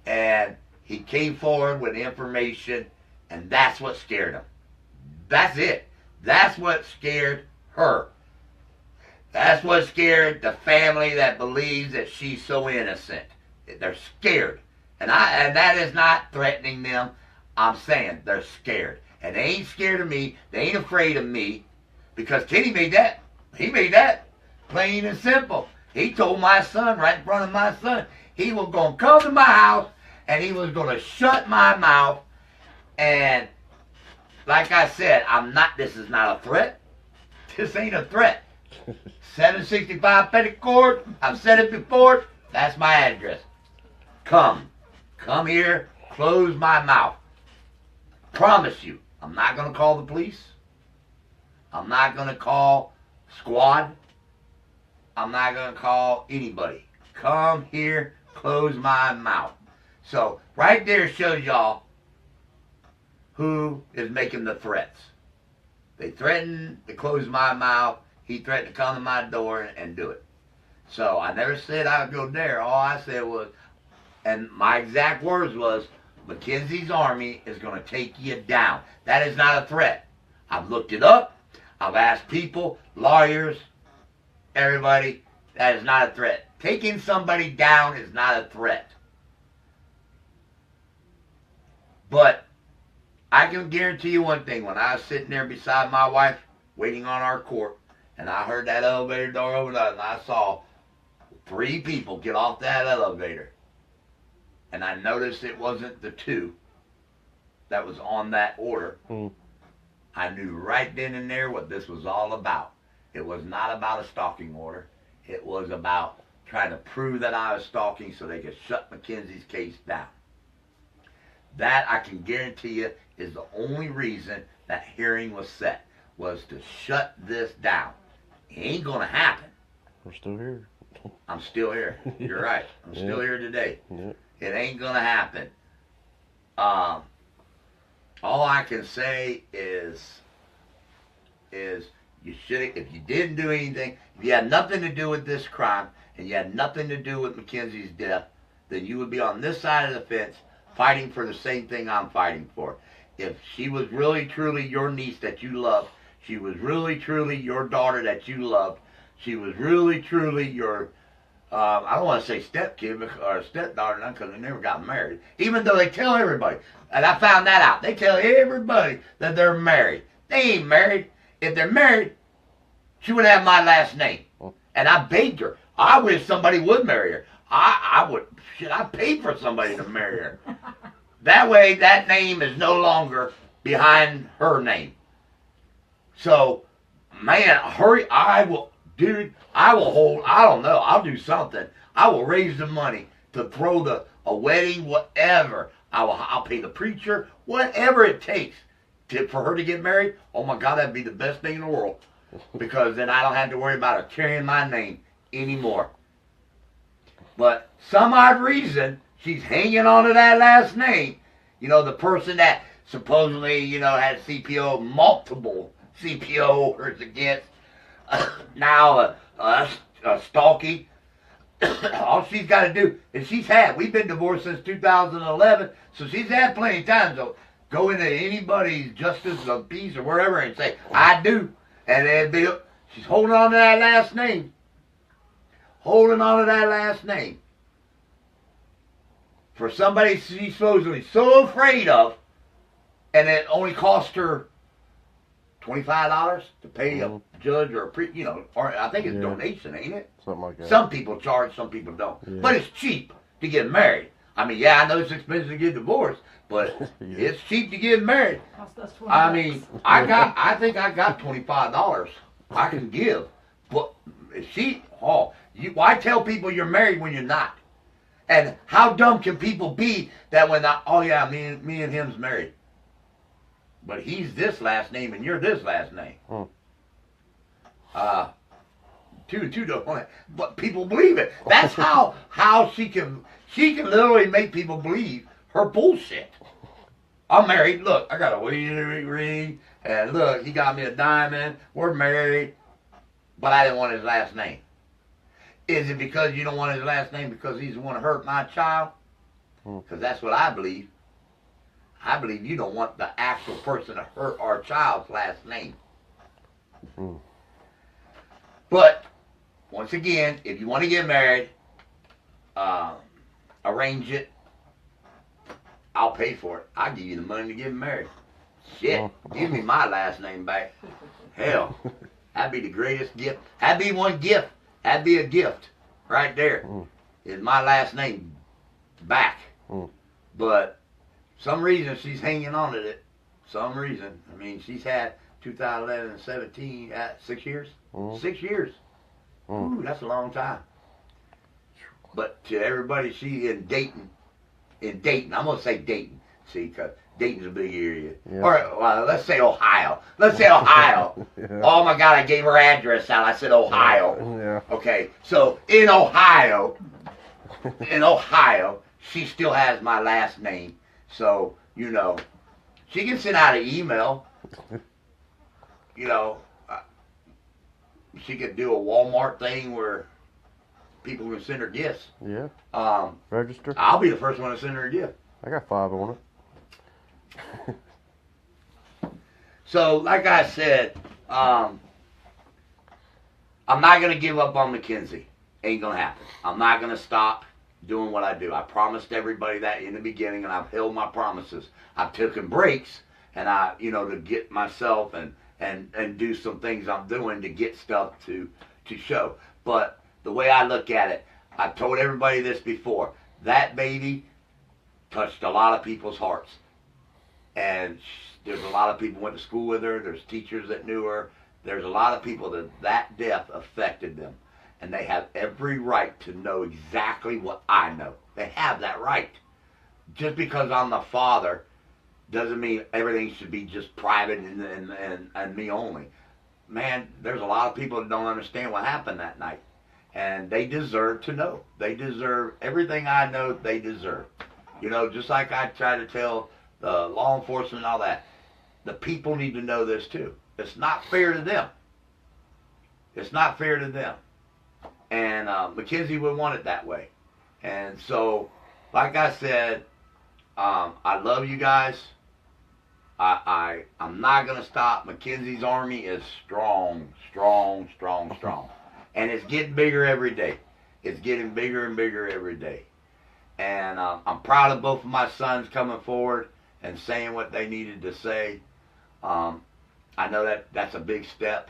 And he came forward with information, and that's what scared him. That's it. That's what scared her. That's what scared the family that believes that she's so innocent. They're scared. And that is not threatening them. I'm saying they're scared. And they ain't scared of me. They ain't afraid of me. Because Kenny made that. He made that plain and simple. He told my son, right in front of my son, he was going to come to my house and he was going to shut my mouth. And like I said, this is not a threat. This ain't a threat. 765 Petticourt. I've said it before. That's my address. Come here, close my mouth. Promise you, I'm not going to call the police. I'm not going to call squad. I'm not going to call anybody. Come here, close my mouth. So, right there shows y'all who is making the threats. They threatened to close my mouth. He threatened to come to my door and do it. So, I never said I would go there. All I said was, and my exact words was, Mackenzie's army is going to take you down. That is not a threat. I've looked it up. I've asked people, lawyers, everybody. That is not a threat. Taking somebody down is not a threat. But I can guarantee you one thing. When I was sitting there beside my wife, waiting on our court, and I heard that elevator door open up, and I saw 3 people get off that elevator, and I noticed it wasn't the 2 that was on that order. I knew right then and there what this was all about. It was not about a stalking order. It was about trying to prove that I was stalking so they could shut Mackenzie's case down. That I can guarantee you is the only reason that hearing was set, was to shut this down. It ain't gonna happen. We're still here. I'm still here. You're right. I'm still here today. Yep. It ain't gonna happen. All I can say is you should, if you didn't do anything, if you had nothing to do with this crime, and you had nothing to do with Mackenzie's death, then you would be on this side of the fence fighting for the same thing I'm fighting for. If she was really truly your niece that you loved, she was really truly your daughter that you loved, she was really truly your, I don't want to say stepkid or stepdaughter because they never got married, even though they tell everybody, and I found that out, they tell everybody that they're married. They ain't married. If they're married, she would have my last name. And I begged her. I wish somebody would marry her. I would, shit, I paid for somebody to marry her. That way, that name is no longer behind her name. So, man, hurry, I will hold, I don't know, I'll do something. I will raise the money to throw a wedding, whatever. I'll pay the preacher, whatever it takes for her to get married. Oh my God, that'd be the best thing in the world. Because then I don't have to worry about her carrying my name anymore. But some odd reason, she's hanging on to that last name. You know, the person that supposedly, you know, had CPO, multiple CPO orders against, now a stalking. All she's got to do is we've been divorced since 2011, so she's had plenty of time to go into anybody's justice of peace or wherever and say, I do. And then she's holding on to that last name. Holding on to that last name. For somebody she's supposedly so afraid of, and it only cost her $25 to pay a judge or or I think it's donation, ain't it? Something like that. Some people charge, some people don't. Yeah. But it's cheap to get married. I mean, yeah, I know it's expensive to get divorced, but it's cheap to get married. Cost us $20. I mean, I think I got $25 I can give. But why tell people you're married when you're not? And how dumb can people be that when me and him's married, but he's this last name and you're this last name. Two don't want it, but people believe it. That's how she can literally make people believe her bullshit. I'm married. Look, I got a wedding ring, and look, he got me a diamond. We're married, but I didn't want his last name. Is it because you don't want his last name because he's the one to hurt my child? Because that's what I believe. I believe you don't want the actual person to hurt our child's last name. But, once again, if you want to get married, arrange it. I'll pay for it. I'll give you the money to get married. Shit, give me my last name back. Hell, that'd be the greatest gift. That'd be one gift. That'd be a gift right there. Is my last name back. But some reason she's hanging on to it. Some reason. I mean, she's had 2011 and 17, 6 years. 6 years. Ooh, that's a long time. But to everybody, she in Dayton. I'm going to say Dayton. See, because Dayton's a big area. Yeah. Or, well, let's say Ohio. Yeah. Oh, my God, I gave her address out. I said Ohio. Yeah. Okay, so in Ohio, she still has my last name. So, you know, she can send out an email. You know, she could do a Walmart thing where people can send her gifts. Yeah. Register. I'll be the first one to send her a gift. I got 5 on it. So, like I said, I'm not going to give up on Mackenzie. Ain't going to happen. I'm not going to stop doing what I do. I promised everybody that in the beginning, and I've held my promises. I've taken breaks, and to get myself and do some things I'm doing to get stuff to show. But the way I look at it, I've told everybody this before. That baby touched a lot of people's hearts. And there's a lot of people went to school with her. There's teachers that knew her. There's a lot of people that death affected them. And they have every right to know exactly what I know. They have that right. just because I'm the father doesn't mean everything should be just private and me only. Man, there's a lot of people that don't understand what happened that night. And they deserve to know. They deserve everything I know they deserve. You know, just like I try to tell the law enforcement and all that. The people need to know this too. It's not fair to them. It's not fair to them. And Mackenzie would want it that way. And so, like I said, I love you guys. I'm not going to stop. Mackenzie's army is strong, strong, strong, strong. And it's getting bigger every day. It's getting bigger and bigger every day. And I'm proud of both of my sons coming forward and saying what they needed to say. I know that's a big step.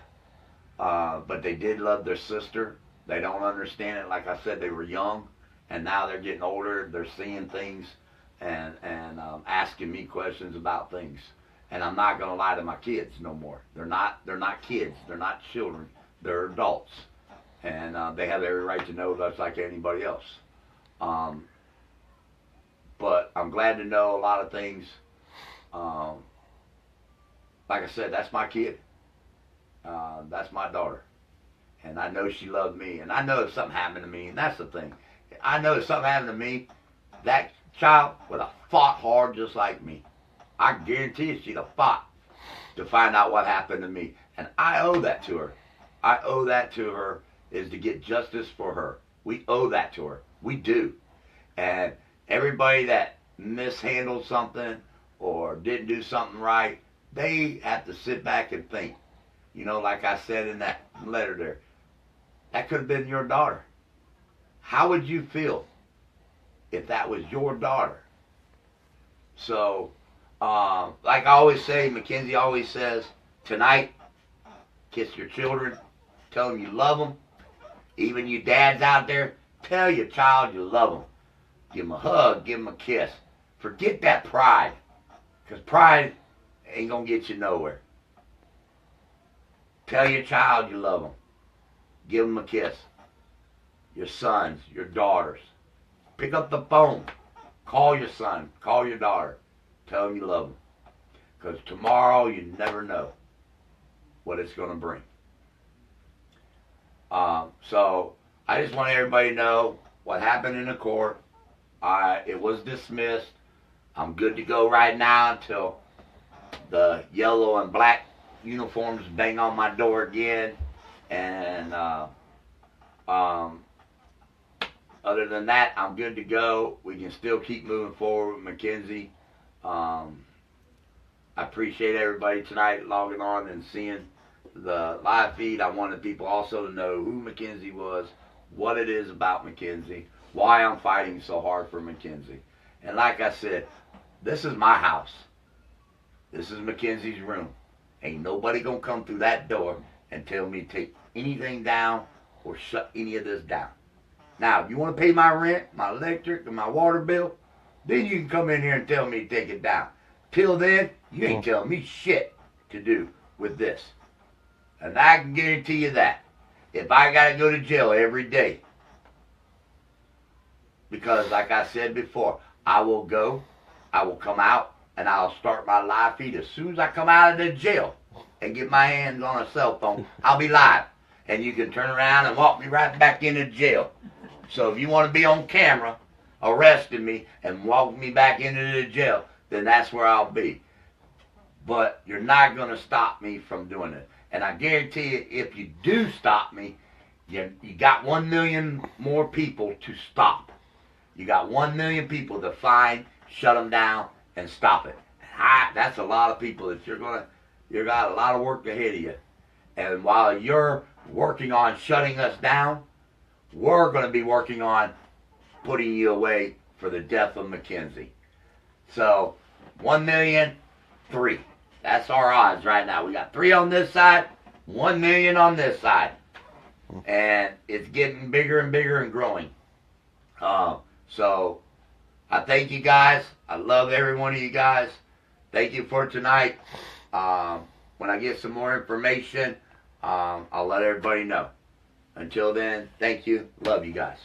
But they did love their sister. They don't understand it. Like I said, they were young. And now they're getting older. They're seeing things and asking me questions about things. And I'm not going to lie to my kids no more. They're not kids. They're not children. They're adults. And they have every right to know just like anybody else. But I'm glad to know a lot of things. Like I said, that's my kid. That's my daughter. And I know she loved me. And I know if something happened to me, and that's the thing. I know if something happened to me, that child would have fought hard just like me. I guarantee you she'd have fought to find out what happened to me. And I owe that to her. I owe that to her, is to get justice for her. We owe that to her. We do. And everybody that mishandled something or didn't do something right, they have to sit back and think. You know, like I said in that letter there, that could have been your daughter. How would you feel if that was your daughter? So, like I always say, Mackenzie always says, tonight, kiss your children, tell them you love them. Even you dads out there, tell your child you love them. Give them a hug, give them a kiss. Forget that pride, because pride ain't going to get you nowhere. Tell your child you love them. Give them a kiss. Your sons, your daughters. Pick up the phone. Call your son. Call your daughter. Tell them you love them. Because tomorrow you never know what it's going to bring. So I just want everybody to know what happened in the court. It was dismissed. I'm good to go right now until the yellow and black uniforms bang on my door again. And other than that, I'm good to go. We can still keep moving forward with Mackenzie. I appreciate everybody tonight logging on and seeing the live feed. I wanted people also to know who Mackenzie was, what it is about Mackenzie, why I'm fighting so hard for Mackenzie. And like I said, this is my house. This is Mackenzie's room. Ain't nobody gonna come through that door and tell me to take anything down or shut any of this down. Now, if you want to pay my rent, my electric, and my water bill, then you can come in here and tell me to take it down. Till then, you ain't telling me shit to do with this. And I can guarantee you that. If I got to go to jail every day, because like I said before, I will go, I will come out, and I'll start my live feed as soon as I come out of the jail and get my hands on a cell phone. I'll be live. And you can turn around and walk me right back into jail. So if you want to be on camera arresting me and walk me back into the jail, then that's where I'll be. But you're not going to stop me from doing it. And I guarantee you, if you do stop me, you got 1 million more people to stop. You got 1 million people to find, shut them down, and stop it. That's a lot of people that you got a lot of work ahead of you. And while you're working on shutting us down, we're going to be working on putting you away for the death of Mackenzie. So, 1,000,003. That's our odds right now. We got 3 on this side, 1 million on this side. And it's getting bigger and bigger and growing. So, I thank you guys. I love every one of you guys. Thank you for tonight. When I get some more information, I'll let everybody know. Until then, thank you. Love you guys.